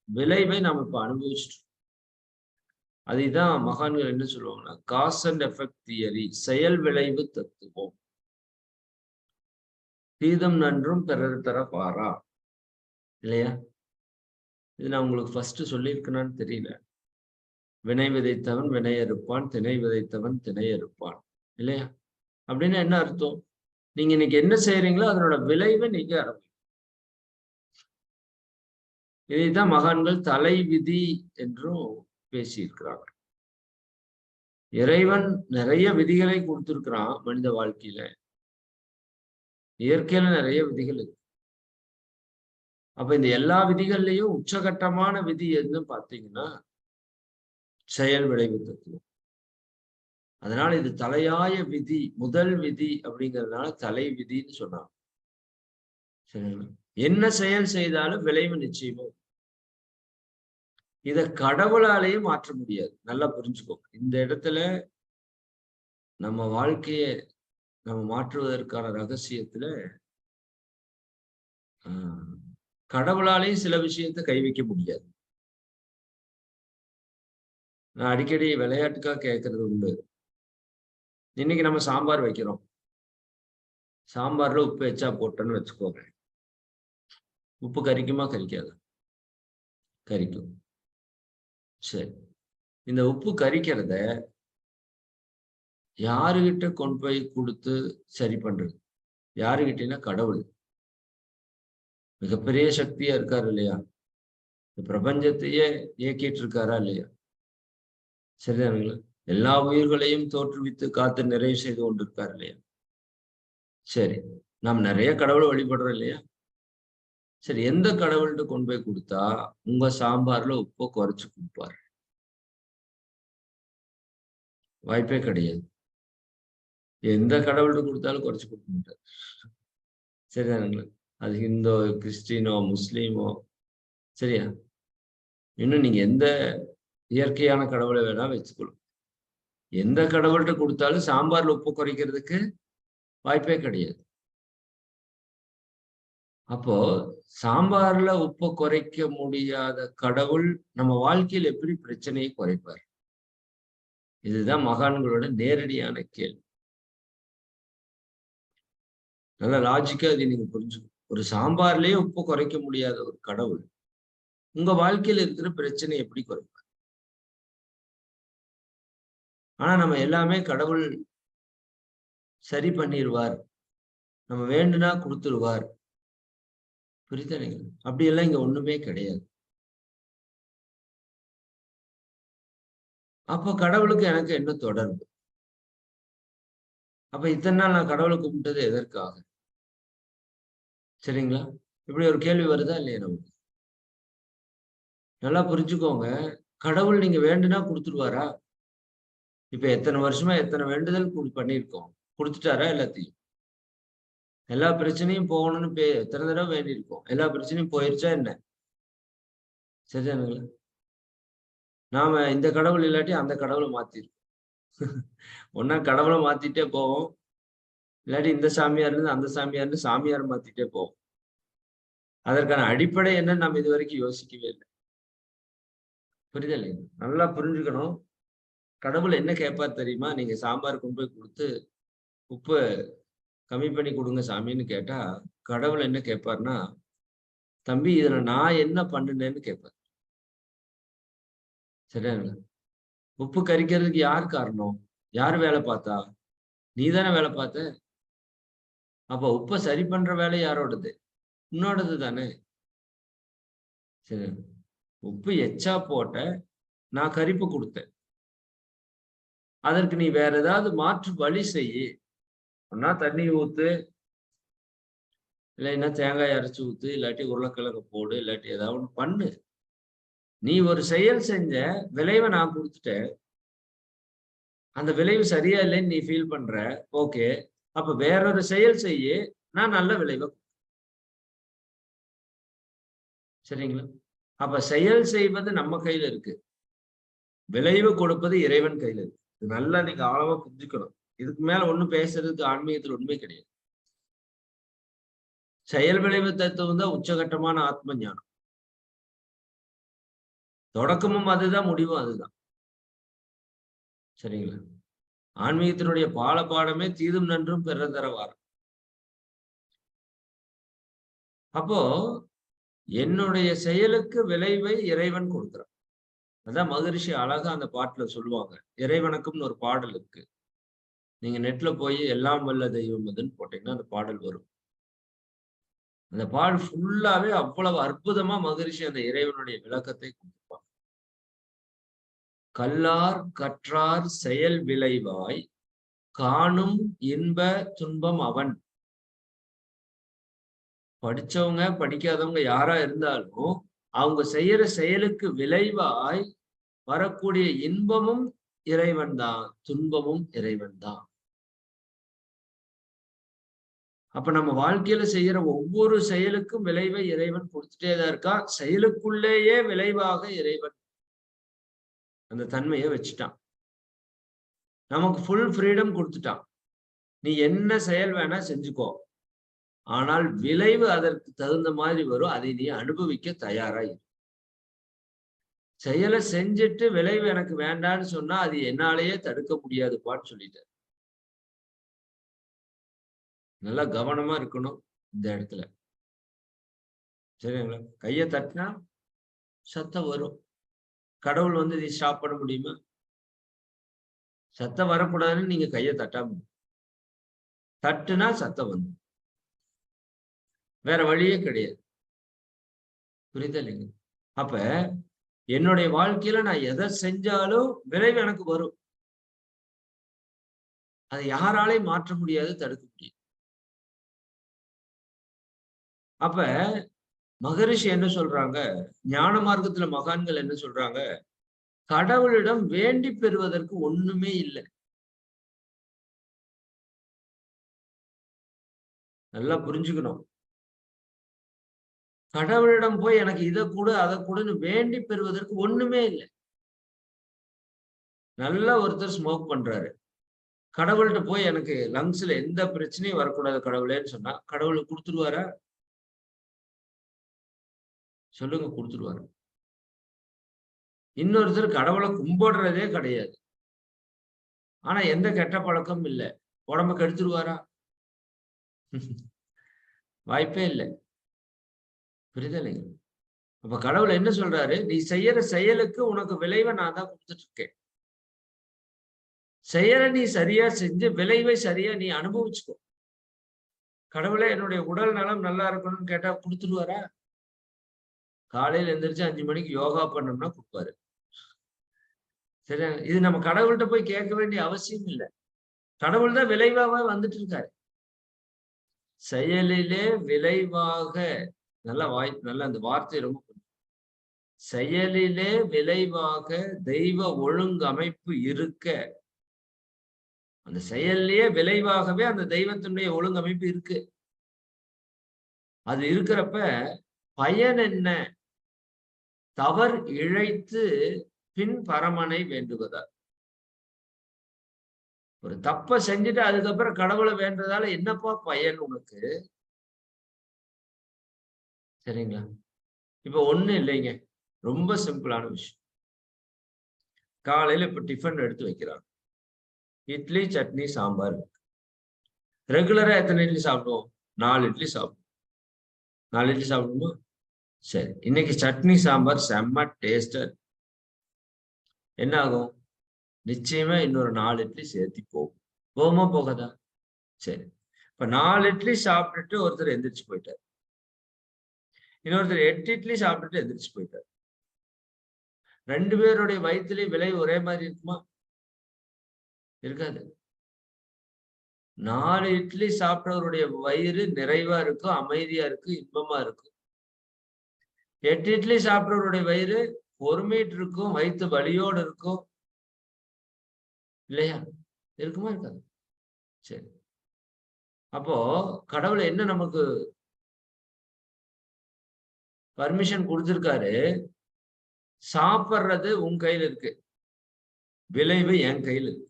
விளைவை நாம் இப்ப அனுபவிச்சுட்டோம். அதுதான் மகான்கள் என்ன சொல்லுவாங்கன்னா காஸ் அண்ட் எஃபெக்ட் தியரி, செயல் விளைவு தத்துவம். தீதம் நன்றும் பிறர் தர பாரா இல்லையா? இது நான் உங்களுக்கு ஃபர்ஸ்ட் சொல்லியிருக்கேனான்னு தெரியல. வினை விதைத்தவன் வினை அறுப்பான், திணை விதைத்தவன் திணை அறுப்பான் இல்லையா? அப்படின்னு என்ன அர்த்தம்? நீங்க இன்னைக்கு என்ன செய்யறீங்களோ அதனோட விளைவை நீங்க அனுபவிங்க. இதைத்தான் மகான்கள் தலை விதி என்றும் பேசியிருக்கிறாங்க. இறைவன் நிறைய விதிகளை கொடுத்திருக்கிறான் மனித வாழ்க்கையில, இயற்கையில நிறைய விதிகள் இருக்கு. அப்ப இந்த எல்லா விதிகள்லயும் உச்சகட்டமான விதி எதுன்னு பாத்தீங்கன்னா செயல் விளைவு தத்துவம். அதனால இது தலையாய விதி, முதல் விதி அப்படிங்கிறதுனால தலை விதின்னு சொன்னாங்க. சரிங்களா? என்ன செயல் செய்தாலும் விளைவு நிச்சயமா. இத கடவுளாலேயும் மாற்ற முடியாது. நல்லா புரிஞ்சுக்கோங்க. இந்த இடத்துல நம்ம வாழ்க்கையை நம்ம மாற்றுவதற்கான ரகசியத்துல கடவுளாலேயும் சில விஷயத்தை கை வைக்க முடியாது. நான் அடிக்கடி விளையாட்டுக்காக கேட்கறது உண்டு. இன்னைக்கு நம்ம சாம்பார் வைக்கிறோம், சாம்பார்ல உப்பு எச்சா போட்டோன்னு வச்சுக்கோங்க, உப்பு கரிக்குமா கரிக்காது? கரிக்கும். சரி, இந்த உப்பு கரிக்கிறத யாருகிட்ட கொண்டு போய் கொடுத்து சரி பண்றது? யாருகிட்டனா கடவுள். மிகப்பெரிய சக்தியா இருக்காரு இல்லையா? இந்த பிரபஞ்சத்தையே இயக்கிட்டு இருக்காரா இல்லையா? சரிதானுங்களா? எல்லா உயிர்களையும் தோற்றுவித்து காத்து நிறைவு செய்து கொண்டிருக்காரு இல்லையா? சரி, நாம் நிறைய கடவுளை வழிபடுறோம் இல்லையா? சரி, எந்த கடவுள்கிட்ட கொண்டு போய் கொடுத்தா உங்க சாம்பார்ல உப்பை குறைச்சு கொடுப்பாரு? வாய்ப்பே கிடையாது. எந்த கடவுள்கிட்ட கொடுத்தாலும் குறைச்சு கொடுக்க மாட்டார். சரிதானுங்களா? அது ஹிந்தோ, கிறிஸ்டினோ, முஸ்லீமோ, சரியா? இன்னும் நீங்க எந்த இயற்கையான கடவுளை வேணா வச்சுக்கணும். எந்த கடவுள்கிட்ட கொடுத்தாலும் சாம்பார்ல உப்பு குறைக்கிறதுக்கு வாய்ப்பே கிடையாது. அப்போ சாம்பார்ல உப்பை குறைக்க முடியாத கடவுள் நம்ம வாழ்க்கையில் எப்படி பிரச்சனையை குறைப்பார்? இதுதான் மகான்களோட நேரடியான கேள்வி. நல்ல லாஜிக்கா இதை நீங்க புரிஞ்சுக்கணும். ஒரு சாம்பார்லயே உப்பு குறைக்க முடியாத ஒரு கடவுள் உங்க வாழ்க்கையில இருக்கிற பிரச்சனை எப்படி குறைப்பார்? ஆனா நம்ம எல்லாமே கடவுள் சரி பண்ணிடுவார், நம்ம வேண்டுனா கொடுத்துருவார். புரியுதா? அப்படியெல்லாம் இங்க ஒண்ணுமே கிடையாது. அப்போ கடவுளுக்கு எனக்கு என்ன தொடர்பு? அப்ப இத்தனை நாள் நான் கடவுளை கும்பிட்டது எதற்காக? சரிங்களா? இப்படி ஒரு கேள்வி வருதா இல்லையா நமக்கு? நல்லா புரிஞ்சுக்கோங்க. கடவுள் நீங்க வேண்டுனா கொடுத்துருவாரா? இப்ப எத்தனை வருஷமா எத்தனை வேண்டுதல் பண்ணியிருக்கோம், கொடுத்துட்டாரா எல்லாத்தையும்? எல்லா பிரச்சனையும் போகணும்னு எத்தனை தடவை வேண்டியிருக்கோம், எல்லா பிரச்சனையும் போயிருச்சா என்ன? சரிதானுங்களா? நாம இந்த கடவுள் இல்லாட்டி அந்த கடவுளை மாத்திருக்கோம். ஒன்னா கடவுளை மாத்திட்டே போவோம், இல்லாட்டி இந்த சாமியார் இருந்து அந்த சாமியார்னு சாமியார் மாத்திட்டே போவோம். அதற்கான அடிப்படை என்னன்னு நம்ம இது வரைக்கும் யோசிக்கவே இல்லை. புரியுதா இல்லைங்க? நல்லா புரிஞ்சுக்கணும். கடவுள் என்ன கேட்பார் தெரியுமா? நீங்க சாம்பார் கொண்டு போய் கொடுத்து உப்பு கம்மி பண்ணி கொடுங்க சாமின்னு கேட்டா, கடவுள் என்ன கேட்பார்னா, தம்பி இதுல நான் என்ன பண்ணுனேன்னு கேட்பார். சரியாங்களா? உப்பு கரிக்கிறதுக்கு யார் காரணம்? யார் வேலை பார்த்தா? நீ தானே வேலை பார்த்த. அப்ப உப்பை சரி பண்ற வேலை யாரோடது? உன்னோடது தானே. சரி, உப்பு எச்சா போட்ட, நான் கரிப்பு கொடுத்தேன். அதற்கு நீ வேற ஏதாவது மாற்று வழி செய்யி. ஒன்னா தண்ணி ஊத்து, இல்லைன்னா தேங்காய் அரைச்சு ஊத்து, இல்லாட்டி உருளைக்கிழங்கு போடு, இல்லாட்டி ஏதாவது ஒண்ணு பண்ணு. நீ ஒரு செயல் செஞ்ச, விளைவை நான் கொடுத்துட்டேன். அந்த விளைவு சரியா இல்லைன்னு நீ ஃபீல் பண்ற, ஓகே. அப்ப வேறொரு செயல் செய்ய, நான் நல்ல விளைவை. சரிங்களா? அப்ப செயல் செய்வது நம்ம கையில இருக்கு, விளைவு கொடுப்பது இறைவன் கையில இருக்கு. இது நல்லா நீங்க ஆழமா புரிஞ்சுக்கணும். இதுக்கு மேல ஒண்ணும் பேசுறதுக்கு ஆன்மீகத்தில் உண்மை கிடையாது. செயல் விளைவு தத்துவம் தான் உச்சகட்டமான ஆத்ம ஞானம். தொடக்கமும் அதுதான், முடிவும் அதுதான். சரிங்களா? ஆன்மீகத்தினுடைய பாடமே தீதும் நன்றும் பிறந்தர வாரம். அப்போ என்னுடைய செயலுக்கு விளைவை இறைவன் கொடுக்கிறான். அதான் மகரிஷி அழகா அந்த பாட்டுல சொல்லுவாங்க. இறைவனுக்கும்னு ஒரு பாடல் இருக்கு. நீங்க நெட்ல போய் எல்லாம் வல்ல தெய்வம் அதுன்னு போட்டீங்கன்னா அந்த பாடல் வரும். அந்த பாடல் ஃபுல்லாவே அவ்வளவு அற்புதமா மகரிஷி அந்த இறைவனுடைய விளக்கத்தை கொடுப்பாங்க. கல்லார் கற்றார் செயல் விளைவாய் காணும் இன்ப துன்பம் அவன். படிச்சவங்க படிக்காதவங்க யாரா இருந்தாலும் அவங்க செய்யற செயலுக்கு விளைவாய் வரக்கூடிய இன்பமும் இறைவன் தான், துன்பமும் இறைவன் தான். அப்ப நம்ம வாழ்க்கையில செய்யற ஒவ்வொரு செயலுக்கும் விளைவை இறைவன் கொடுத்துட்டேதான் இருக்கா. செயலுக்குள்ளேயே விளைவாக இறைவன் அந்த தன்மையை வச்சுட்டான். நமக்கு ஃபுல் ஃப்ரீடம் கொடுத்துட்டான். நீ என்ன செயல் வேணா செஞ்சுக்கோ, ஆனால் விளைவு அதற்கு தகுந்த மாதிரி வரும். அதை நீ அனுபவிக்க தயாராய். செயலை செஞ்சுட்டு விளைவு எனக்கு வேண்டான்னு சொன்னா அது என்னாலேயே தடுக்க முடியாதுப்பான்னு சொல்லிட்டார். நல்லா கவனமா இருக்கணும் இந்த இடத்துல. சரிங்களா? கையை தட்டினா சத்தம் வரும். கடவுள் வந்து இதை ஸ்டாப் பண்ண முடியுமா? சத்தம் வரக்கூடாதுன்னு நீங்க கையை தட்டாம, தட்டுனா சத்தம் வந்து வேற வழியே கிடையாது. புரியுதா இல்லைங்க? அப்ப என்னுடைய வாழ்க்கையில நான் எதை செஞ்சாலும் விளைவு எனக்கு வரும். அதை யாராலையும் மாற்ற முடியாது, தடுக்க முடியும். அப்ப மகரிஷி என்ன சொல்றாங்க, ஞான மார்க்கத்துல மகான்கள் என்ன சொல்றாங்க, கடவுளிடம் வேண்டி பெறுவதற்கு ஒண்ணுமே இல்லை. நல்லா புரிஞ்சுக்கணும். கடவுளிடம் போய் எனக்கு இதை கொடு அதை கொடுன்னு வேண்டி பெறுவதற்கு ஒண்ணுமே இல்லை. நல்லா ஒருத்தர் ஸ்மோக் பண்றாரு, கடவுள்கிட்ட போய் எனக்கு லங்ஸ்ல எந்த பிரச்சனையும் வரக்கூடாது கடவுளேன்னு சொன்னா கடவுளுக்கு கொடுத்துருவாரா? சொல்லுங்க, கொடுத்துருவாரு. இன்னொருத்தர் கடவுளை கும்பிடுறதே கிடையாது, ஆனா எந்த கெட்ட பழக்கமும் இல்லை, உடம்புக்கு எடுத்துருவாரா? வாய்ப்பே இல்லை. புரியுதா இல்லைங்க? அப்ப கடவுள் என்ன சொல்றாரு? நீ செய்யற செயலுக்கு உனக்கு விளைவை நான் தான் கொடுத்துட்டு இருக்கேன். செயலை நீ சரியா செஞ்சு விளைவை சரியா நீ அனுபவிச்சுக்கோ. கடவுளே என்னுடைய உடல் நலம் நல்லா இருக்கணும்னு கேட்டா கொடுத்துருவாரா? காலையில எந்திரிச்சு 5 மணிக்கு யோகா பண்ணோம்னா கொடுப்பாரு. சரியா? இது நம்ம கடவுள்கிட்ட போய் கேட்க வேண்டிய அவசியம் இல்லை. கடவுள் தான் விளைவாக வந்துட்டு இருக்காரு. செயலிலே விளைவாக, நல்ல அந்த வார்த்தை ரொம்ப, செயலிலே விளைவாக தெய்வ ஒழுங்கமைப்பு இருக்க, அந்த செயல்லையே விளைவாகவே அந்த தெய்வத்தினுடைய ஒழுங்கமைப்பு இருக்கு. அது இருக்கிறப்ப பயன் என்ன? தவறு இழைத்து பின் பரமனை வேண்டுவதா. ஒரு தப்ப செஞ்சுட்டு அதுக்கப்புறம் கடவுளை வேண்டதால என்னப்பா பயன் உனக்கு? சரிங்களா? இப்ப ஒண்ணு இல்லைங்க, ரொம்ப சிம்பிளான விஷயம். காலையில இப்ப டிஃபன் எடுத்து வைக்கிறாங்க, இட்லி சட்னி சாம்பார். ரெகுலரா எத்தனை இட்லி சாப்பிடுவோம்? 4 இட்லி சாப்பிடுவோம். 4 இட்லி சாப்பிடுவோமா? சரி, இன்னைக்கு சட்னி சாம்பார் செம்ம டேஸ்டா. என்ன ஆகும்? நிச்சயமா இன்னொரு 4 இட்லி சேர்த்தி போகும். போகுமா போகாதா? சரி, இப்ப 4 இட்லி சாப்பிட்டுட்டு ஒருத்தர் எந்திரிச்சு போயிட்டார், இன்னொருத்தர் 8 இட்லி சாப்பிட்டுட்டு எந்திரிச்சு போயிட்டார். 2 பேருடைய வயிற்றுலயும் விலை ஒரே மாதிரி இருக்குமா? இருக்காது. 4 இட்லி சாப்பிட்டவருடைய வயிறு நிறைவா இருக்கும், அமைதியா இருக்கு, இன்பமா இருக்கும். 8 இட்லி சாப்பிட்டவருடைய வயிறு பொறுமைட்டு இருக்கும், வயிற்று வலியோடு இருக்கும். இல்லையா? இருக்குமா இருக்காது? சரி, அப்போ கடவுளை என்ன நமக்கு பர்மிஷன் கொடுத்திருக்காரு? சாப்பிடுறது உன் கையில இருக்கு, விளைவு என் கையில் இருக்கு.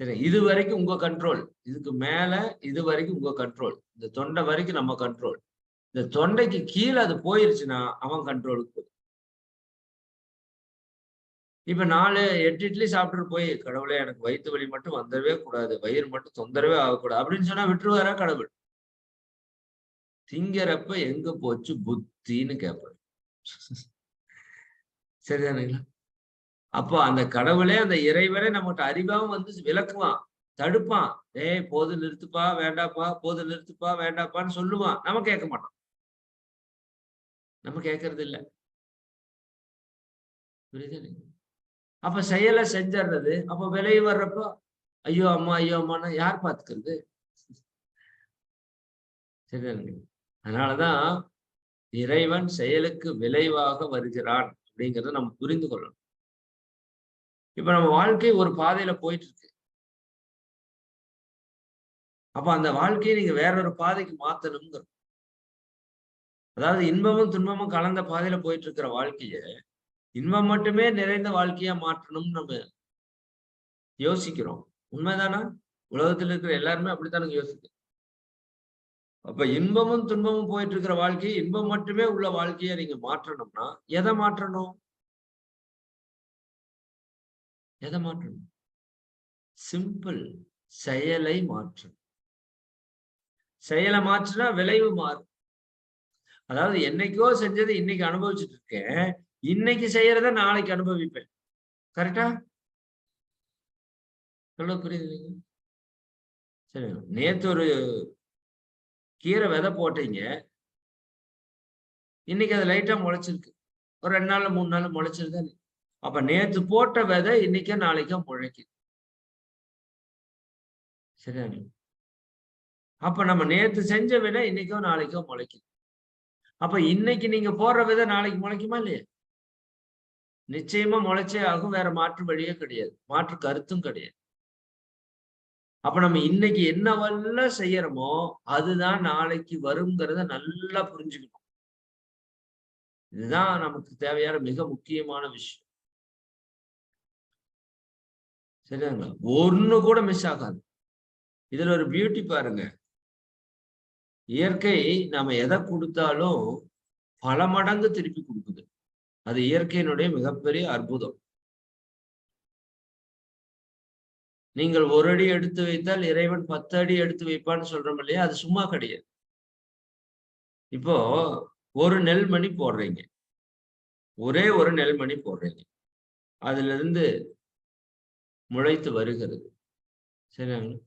சரி, இது வரைக்கும் உங்க கண்ட்ரோல், இதுக்கு மேல இது வரைக்கும் உங்க கண்ட்ரோல். இந்த தொண்டை வரைக்கும் நம்ம கண்ட்ரோல். இந்த தொண்டைக்கு கீழே அது போயிருச்சுன்னா அவன் கண்ட்ரோலுக்கு போயிடும். இப்ப 8 இட்லி சாப்பிட்டுட்டு போய் கடவுளே எனக்கு வயிற்று வலி மட்டும் வந்துடவே கூடாது, வயிறு மட்டும் தொந்தரவே ஆகக்கூடாது அப்படின்னு சொன்னா விட்டுருவாரா கடவுள்? திங்கிறப்ப எங்க போச்சு புத்தின்னு கேட்பாரு. சரிதானுங்களா? அப்போ அந்த கடவுளே, அந்த இறைவனே நம்மகிட்ட அறிவாவும் வந்து விளக்குவான், தடுப்பான். போது நிறுத்துப்பா வேண்டாப்பா, போது நிறுத்துப்பா வேண்டாப்பான்னு சொல்லுவான். நம்ம கேட்க மாட்டோம், நம்ம கேட்கறது இல்லை. புரியுது? அப்ப செயலை செஞ்சிடுறது. அப்ப விளைவு வர்றப்போ ஐயோ அம்மா ஐயோ அம்மானா யார் பார்த்துக்கிறது? சரிதானுங்க? அதனாலதான் இறைவன் செயலுக்கு விளைவாக வருகிறான் அப்படிங்கிறத நம்ம புரிந்து கொள்ளணும். இப்ப நம்ம வாழ்க்கை ஒரு பாதையில போயிட்டு இருக்கு. அப்ப அந்த வாழ்க்கையை நீங்க வேறொரு பாதைக்கு மாத்தணுங்கிற, அதாவது இன்பமும் துன்பமும் கலந்த பாதையில போயிட்டு இருக்கிற வாழ்க்கைய இன்பம் மட்டுமே நிறைந்த வாழ்க்கையா மாற்றணும்னு நம்ம யோசிக்கிறோம். உண்மைதானா? உலகத்துல இருக்கிற எல்லாருமே அப்படித்தானே யோசிக்கிறோம். அப்ப இன்பமும் துன்பமும் போயிட்டு இருக்கிற வாழ்க்கையை இன்பம் மட்டுமே உள்ள வாழ்க்கையை நீங்க மாற்றணும்னா எதை மாற்றணும்? எதை மாற்றணும்? சிம்பிள், செயலை மாற்றணும். செயலை மாற்றினா விளைவு மாறும். அதாவது என்னைக்கோ செஞ்சதை இன்னைக்கு அனுபவிச்சுட்டு இருக்கேன், இன்னைக்கு செய்யறத நாளைக்கு அனுபவிப்பேன். கரெக்டா? சொல்ல புரியுது? சரி, நேத்து ஒரு கீரை விதை போட்டீங்க, இன்னைக்கு அது லைட்டா முளைச்சிருக்கு, ஒரு 2 நாள்ல 3 நாள்ல முளைச்சிருக்கா? அப்ப நேத்து போட்ட விதை இன்னைக்கா நாளைக்கா முளைக்குது. சரியா? அப்ப நம்ம நேத்து செஞ்ச விதை இன்னைக்கோ நாளைக்கோ முளைக்குது. அப்ப இன்னைக்கு நீங்க போடுற விதை நாளைக்கு முளைக்குமா இல்லையா? நிச்சயமா முளைச்சே ஆகும். வேற மாற்று வழியே கிடையாது, மாற்று கருத்தும் கிடையாது. அப்ப நம்ம இன்னைக்கு என்னவெல்லாம் செய்யறோமோ அதுதான் நாளைக்கு வருங்கிறத நல்லா புரிஞ்சுக்கணும். இதுதான் நமக்கு தேவையான மிக முக்கியமான விஷயம். சரிங்களா? ஒண்ணு கூட மிஸ் ஆகாது. இதுல ஒரு பியூட்டி பாருங்க. இயற்கை நாம எதை கொடுத்தாலும் பல மடங்கு திருப்பி கொடுக்குது. அது இயற்கையினுடைய மிகப்பெரிய அற்புதம். நீங்கள் 1 அடி எடுத்து வைத்தால் இறைவன் 10 அடி எடுத்து வைப்பான்னு சொல்றோம் இல்லையா? அது சும்மா கிடையாது. இப்போ ஒரு நெல்மணி போடுறீங்க, ஒரே ஒரு நெல்மணி போடுறீங்க, அதுல இருந்து முளைத்து வருகிறது. சரிங்களா?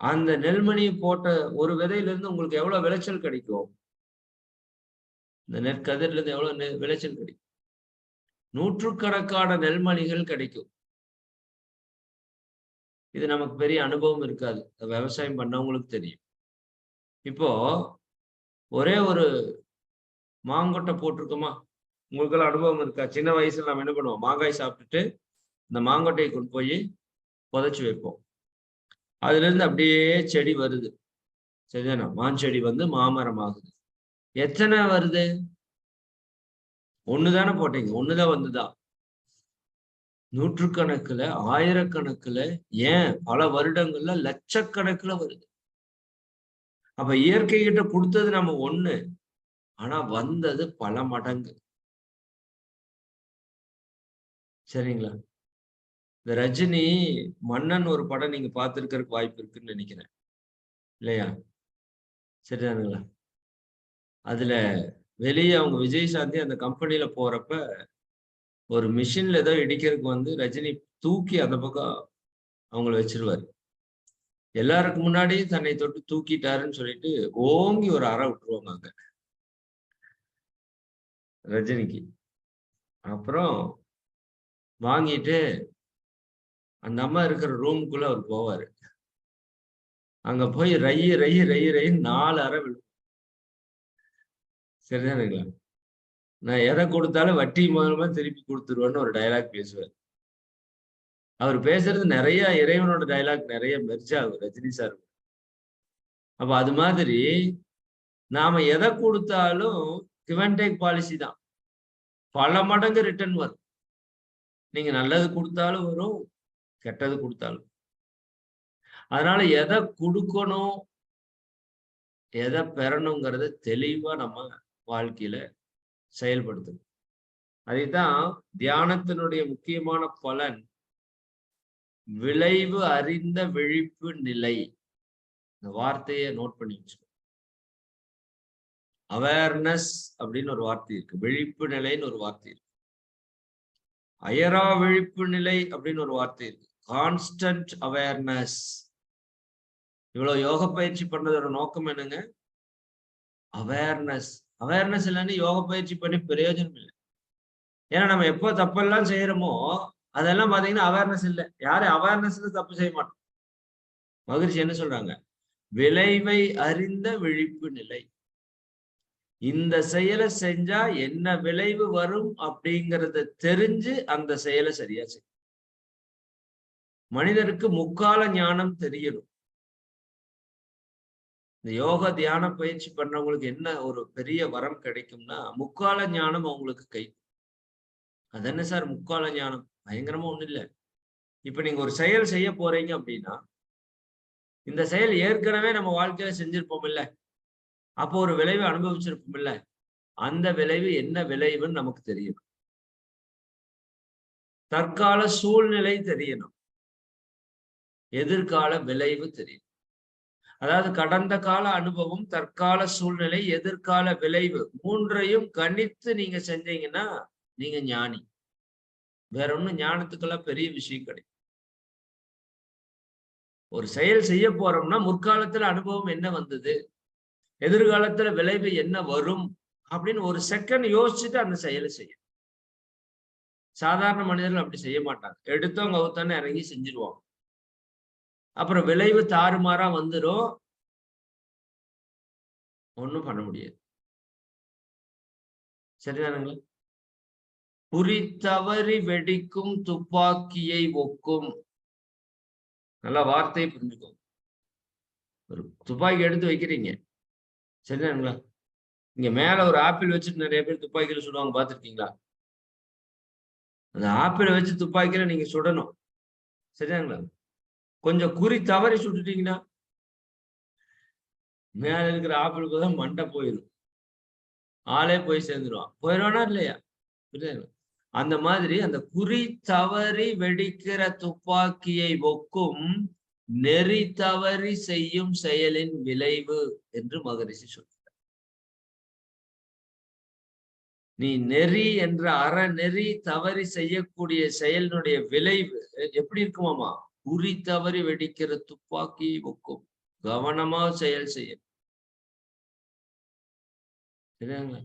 அந்த நெல்மணி போட்ட ஒரு விதையிலிருந்து உங்களுக்கு எவ்வளவு விளைச்சல் கிடைக்கும்? இந்த நெற்கதிர்ல இருந்து எவ்வளவு விளைச்சல் கிடைக்கும்? நூற்றுக்கணக்கான நெல்மணிகள் கிடைக்கும். இது நமக்கு பெரிய அனுபவம் இருக்காது, விவசாயம் பண்ணவங்களுக்கு தெரியும். இப்போ ஒரே ஒரு மாங்கொட்டை போட்டிருக்கோமா? உங்களுக்கெல்லாம் அனுபவம் இருக்கா? சின்ன வயசுல நம்ம என்ன பண்ணுவோம்? மாங்காய் சாப்பிட்டுட்டு இந்த மாங்கொட்டையை கொண்டு போய் புதைச்சு வைப்போம். அதுல இருந்து அப்படியே செடி வருது. சரிதானா? மாஞ்செடி வந்து மாமரம் ஆகுது. எத்தனை வருது? ஒண்ணுதானே போட்டீங்க, ஒண்ணுதான் வந்துதான். நூற்றுக்கணக்குல, ஆயிரக்கணக்குல, ஏன் பல வருடங்கள்ல லட்சக்கணக்குல வருது. அப்ப இயற்கை கிட்ட கொடுத்தது நம்ம ஒண்ணு, ஆனா வந்தது பல மடங்கு. சரிங்களா? இந்த ரஜினி மன்னன் ஒரு படம் நீங்க பார்த்திருக்கிறதுக்கு வாய்ப்பு இருக்குன்னு நினைக்கிறேன், இல்லையா? சரிதானுங்களா? அதுல வெளியே அவங்க விஜயசாந்தி அந்த கம்பெனில போறப்ப ஒரு மிஷின்ல ஏதோ இடிக்கிறதுக்கு வந்து ரஜினி தூக்கி அந்த பக்கம் அவங்கள வச்சிருவாரு. எல்லாருக்கும் முன்னாடி தன்னை தொட்டு தூக்கிட்டாருன்னு சொல்லிட்டு ஓங்கி ஒரு அறை விட்டுருவாங்க அங்க ரஜினிக்கு. அப்புறம் வாங்கிட்டு அந்த அம்மா இருக்கிற ரூமுக்குள்ள அவர் போவாரு. அங்க போய் ரைய ரைய ரைய ரைன்னு 4 அறை விழும். சரிதானுங்களா? நான் எதை கொடுத்தாலும் வட்டி மூலமா திருப்பி கொடுத்துருவேன்னு ஒரு டைலாக் பேசுவார். அவர் பேசுறது நிறைய இறைவனோட டைலாக் நிறைய மெர்ஜ் ஆகும் ரஜினி சார். அப்ப அது மாதிரி நாம எதை கொடுத்தாலும் கிவ் அண்ட் டேக் பாலிசி தான். பல மடங்கு ரிட்டர்ன் வரும். நீங்க நல்லது கொடுத்தாலும் வரும், கெட்டது கொடுத்தாலும். அதனால எதை கொடுக்கணும், எதை பெறணுங்கிறத தெளிவா நம்ம வாழ்க்கையில செயல்படுத்தணும். அதைத்தான் தியானத்தினுடைய முக்கியமான பலன் விளைவு அறிந்த விழிப்பு நிலை. இந்த வார்த்தையை நோட் பண்ணி வச்சுக்கோ. அவேர்னஸ் அப்படின்னு ஒரு வார்த்தை இருக்கு, விழிப்பு நிலைன்னு ஒரு வார்த்தை இருக்கு, அயரா விழிப்பு நிலை அப்படின்னு ஒரு வார்த்தை இருக்கு, கான்ஸ்டன்ட் அவேர்னஸ். இவ்வளவு யோக பயிற்சி பண்றதோட நோக்கம் என்னங்க? அவேர்னஸ். அவேர்னஸ் இல்லைன்னு யோக பயிற்சி பண்ணி பிரயோஜனம் இல்லை. ஏன்னா நம்ம எப்போ தப்பெல்லாம் செய்யறோமோ அதெல்லாம் பாத்தீங்கன்னா அவேர்னஸ் இல்லை. யாரும் அவேர்னஸ் தப்பு செய்ய மாட்டோம். மகிழ்ச்சி என்ன சொல்றாங்க? விளைவை அறிந்த விழிப்பு நிலை. இந்த செயலை செஞ்சா என்ன விளைவு வரும் அப்படிங்கறத தெரிஞ்சு அந்த செயலை சரியா செய்யும். மனிதருக்கு முக்கால ஞானம் தெரியணும். இந்த யோக தியான பயிற்சி பண்றவங்களுக்கு என்ன ஒரு பெரிய வரம் கிடைக்கும்னா, முக்கால ஞானம் அவங்களுக்கு கை. அது என்ன சார் முக்கால ஞானம்? பயங்கரமா ஒண்ணும் இல்லை. இப்ப நீங்க ஒரு செயல் செய்ய போறீங்க அப்படின்னா, இந்த செயல் ஏற்கனவே நம்ம வாழ்க்கையில செஞ்சிருப்போம் இல்ல, அப்போ ஒரு விளைவை அனுபவிச்சிருப்போம் இல்ல, அந்த விளைவு என்ன விளைவுன்னு நமக்கு தெரியணும். தற்கால சூழ்நிலை தெரியணும், எதிர்கால விளைவு தெரியும். அதாவது கடந்த கால அனுபவம், தற்கால சூழ்நிலை, எதிர்கால விளைவு, மூன்றையும் கணித்து நீங்க செஞ்சீங்கன்னா நீங்க ஞானி. வேற ஒண்ணும் ஞானத்துக்கெல்லாம் பெரிய விஷயம் கிடையாது. ஒரு செயல் செய்ய போறோம்னா முற்காலத்துல அனுபவம் என்ன வந்தது, எதிர்காலத்துல விளைவு என்ன வரும் அப்படின்னு ஒரு செகண்ட் யோசிச்சுட்டு அந்த செயலை செய்யும். சாதாரண மனிதர்கள் அப்படி செய்ய மாட்டாங்க. எடுத்தவங்க அவுத்தானே இறங்கி செஞ்சிருவாங்க. அப்புறம் விளைவு தாறுமாறா வந்துடும், ஒண்ணும் பண்ண முடியாது. சரிதானுங்களா? குறி தவறி வெடிக்கும் துப்பாக்கியை ஒக்கும். நல்லா வார்த்தையை புரிஞ்சுக்கோங்க. ஒரு துப்பாக்கி எடுத்து வைக்கிறீங்க, சரிங்களா? இங்க மேல ஒரு ஆப்பிள் வச்சுட்டு நிறைய பேர் துப்பாக்கியில சுடுவாங்க, பார்த்துருக்கீங்களா? அந்த ஆப்பிளை வச்சு துப்பாக்கியில நீங்க சுடணும், சரிங்களா? கொஞ்சம் குறி தவறி சுட்டுட்டீங்கன்னா மேல இருக்கிற ஆப்பிளுக்கு தான் மண்டை போயிடும், ஆளே போய் சேர்ந்துருவான். போயிடுவானா இல்லையா? புரியுது? அந்த மாதிரி அந்த குறி தவறி வெடிக்கிற துப்பாக்கியை ஒக்கும் நெறி தவறி செய்யும் செயலின் விளைவு என்று மகரிஷி சொல்றார். நீ நெறி என்ற அறநெறி தவறி செய்யக்கூடிய செயலினுடைய விளைவு எப்படி இருக்குமாமா? குறி தவறி வெடிக்கிற துப்பாக்கியை ஒக்கும். கவனமா செயல் செய்ய, சரிங்களா?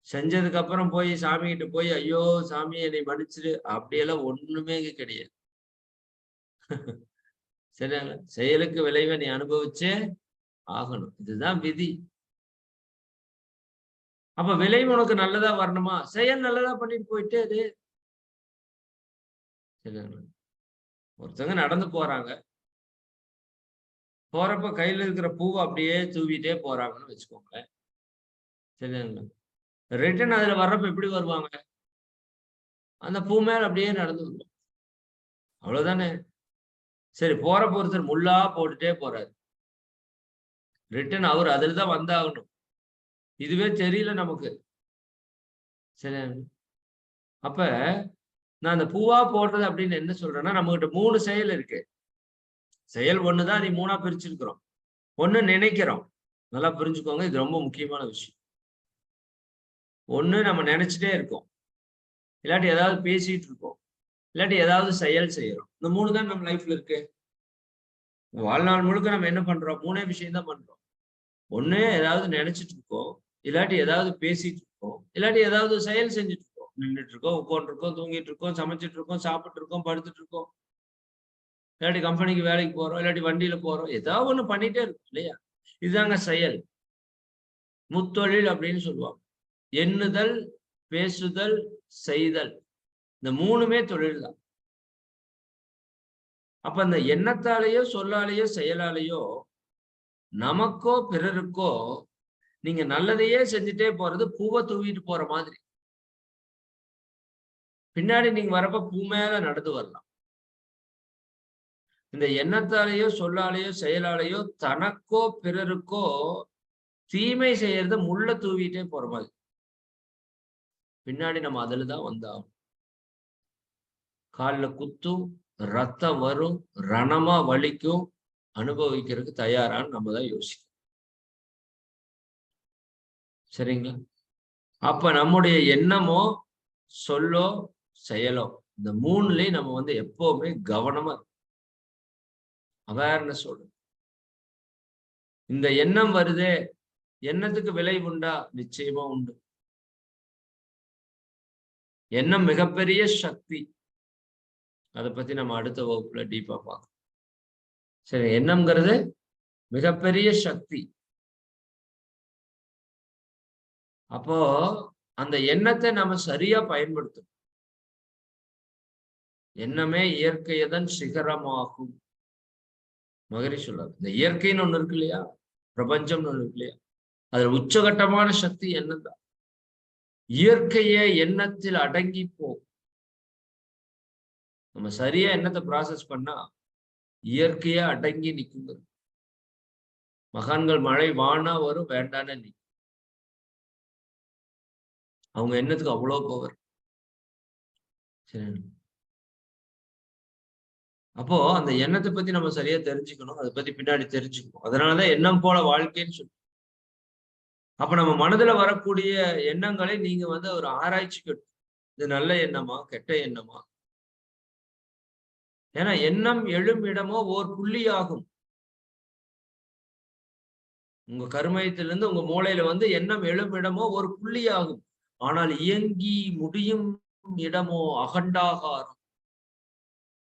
செஞ்சதுக்கு அப்புறம் போய் சாமி கிட்ட போய் ஐயோ சாமி என்னை மன்னிச்சிரு அப்படியெல்லாம் ஒண்ணுமே கிடையாது. சரிங்களா? செயலுக்கு விளைவை நீ அனுபவிச்சே ஆகணும், இதுதான் விதி. அப்ப விளைவு உனக்கு நல்லதா வரணுமா? செயல் நல்லதா பண்ணிட்டு போயிட்டே அது. சரிங்களா? ஒருத்தவங்க நடந்து போறாங்க, போறப்ப கையில இருக்கிற பூவை அப்படியே தூவிட்டே போறாங்கன்னு வச்சுக்கோங்க, சரிங்களா? ரிட்டர்ன் அதுல வர்றப்ப எப்படி வருவாங்க? அந்த பூ மேல அப்படியே நடந்து வருவாங்க, அவ்வளவுதானே? சரி, போறப்ப ஒருத்தர் முள்ளா போட்டுட்டே போறாரு, ரிட்டர்ன் அவர் அதுல தான் வந்தாகணும், இதுவே தெரியல நமக்கு, சரி. அப்ப நான் அந்த பூவா போடுறது அப்படின்னு என்ன சொல்றேன்னா, நம்ம கிட்ட 3 செயல் இருக்கு. செயல் ஒண்ணுதான், நீ 3ஆ பிரிச்சிருக்கிறோம். ஒண்ணு நினைக்கிறோம், நல்லா புரிஞ்சுக்கோங்க, இது ரொம்ப முக்கியமான விஷயம். ஒண்ணு நம்ம நினைச்சிட்டே இருக்கோம், இல்லாட்டி ஏதாவது பேசிட்டு இருக்கோம், இல்லாட்டி ஏதாவது செயல் செய்யறோம். இந்த 3 தான் நம்ம லைஃப்ல இருக்கு. வாழ்நாள் முழுக்க நம்ம என்ன பண்றோம்? 3 விஷயம் தான் பண்றோம். ஒண்ணு ஏதாவது நினைச்சிட்டு இருக்கோம், இல்லாட்டி ஏதாவது பேசிட்டு இருக்கோம், இல்லாட்டி ஏதாவது செயல் செஞ்சுட்டு இருக்கோம். நின்றுட்டு இருக்கோம், உட்கார்ந்து இருக்கோம், தூங்கிட்டு இருக்கோம், சமைச்சிட்டு இருக்கோம், சாப்பிட்டு இருக்கோம், படுத்துட்டு இருக்கோம், இல்லாட்டி கம்பெனிக்கு வேலைக்கு போறோம், இல்லாட்டி வண்டியில போறோம், ஏதாவது ஒண்ணு பண்ணிட்டே இருக்கும் இல்லையா? இதுதாங்க செயல். முத்தொழில் அப்படின்னு சொல்லுவாங்க. எண்ணுதல், பேசுதல், செய்தல், இந்த 3மே தொழில் தான். அப்ப அந்த எண்ணத்தாலேயோ சொல்லாலேயோ செயலாலேயோ நமக்கோ பிறருக்கோ நீங்க நல்லதையே செஞ்சுட்டே போறது பூவை தூவிட்டு போற மாதிரி. பின்னாடி நீங்க வரப்ப பூ மேல நடந்து வரலாம். இந்த எண்ணத்தாலேயோ சொல்லாலேயோ செயலாலேயோ தனக்கோ பிறருக்கோ தீமை செய்யறது முள்ள தூவிட்டே போற மாதிரி. பின்னாடி நம்ம அதுலதான் வந்தாகும். காலில் குத்தும், ரத்தம் வரும், ரணமா வலிக்கும், அனுபவிக்கிறதுக்கு தயாரான்னு நம்ம தான் யோசிக்கணும், சரிங்களா? அப்ப நம்முடைய எண்ணமோ சொல்லோ செயலோ இந்த 3லயும் நம்ம வந்து எப்பவுமே கவனமா அவேர்னஸ். இந்த எண்ணம் வருதே, எண்ணத்துக்கு விளைவு உண்டா? நிச்சயமா உண்டு. எண்ணம் மிகப்பெரிய சக்தி, அதை பத்தி நம்ம அடுத்த வகுப்புல டீப்பா பார்க்கலாம். சரி, எண்ணம்ங்கிறது மிகப்பெரிய சக்தி. அப்போ அந்த எண்ணத்தை நம்ம சரியா பயன்படுத்தணும். எண்ணமே இயற்கையதன் சிகரமாகும் மகரிஷி சொல்றாரு. இந்த இயற்கைன்னு ஒண்ணு இருக்கு இல்லையா, பிரபஞ்சம்னு ஒண்ணு இருக்கு இல்லையா, அதுல உச்சகட்டமான சக்தி எண்ணம் தான். இயற்கையே எண்ணத்தில் அடங்கி போகும். நம்ம சரியா எண்ணத்தை ப்ராசஸ் பண்ணா இயற்கையா அடங்கி நிற்குங்க. மகான்கள் மழை வானா வரும், வேண்டான்னு நிற்கும். அவங்க எண்ணத்துக்கு அவ்வளவு பவர். சரி, அப்போ அந்த எண்ணத்தை பத்தி நம்ம சரியா தெரிஞ்சுக்கணும், அதை பத்தி பின்னாடி தெரிஞ்சுக்கணும். அதனாலதான் எண்ணம் போல வாழ்க்கைன்னு சொல்லு. அப்ப நம்ம மனதுல வரக்கூடிய எண்ணங்களை நீங்க வந்து ஒரு ஆராய்ச்சிக்கணும். இது நல்ல எண்ணமா, கெட்ட எண்ணமா? ஏன்னா எண்ணம் எழும் இடமோ ஓர் புள்ளியாகும். உங்க கருமையத்திலிருந்து உங்க மூளையில வந்து எண்ணம் எழும் இடமோ ஒரு புள்ளியாகும். ஆனால் இயங்கி முடியும் இடமோ அகண்டாகாரம்.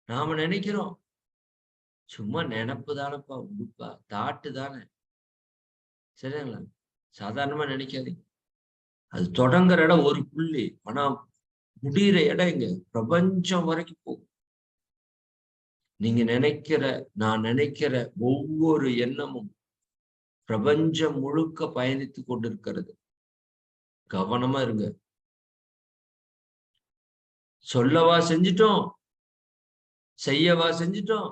நாம நினைக்கிறோம் சும்மா நினைப்பு தானப்பா, உடுப்பா, தாட்டு தானே, சரிங்களா? சாதாரணமா நினைக்காதீங்க. அது தொடங்குற இடம் ஒரு புள்ளி, ஆனா முடிகிற இடம் எங்க? பிரபஞ்சம் வரைக்கும் போகும். நீங்க நினைக்கிற, நான் நினைக்கிற ஒவ்வொரு எண்ணமும் பிரபஞ்சம் முழுக்க பயணித்து கொண்டிருக்கிறது. கவனமா இருங்க. சொல்லவா செஞ்சிட்டோம், செய்யவா செஞ்சிட்டோம்,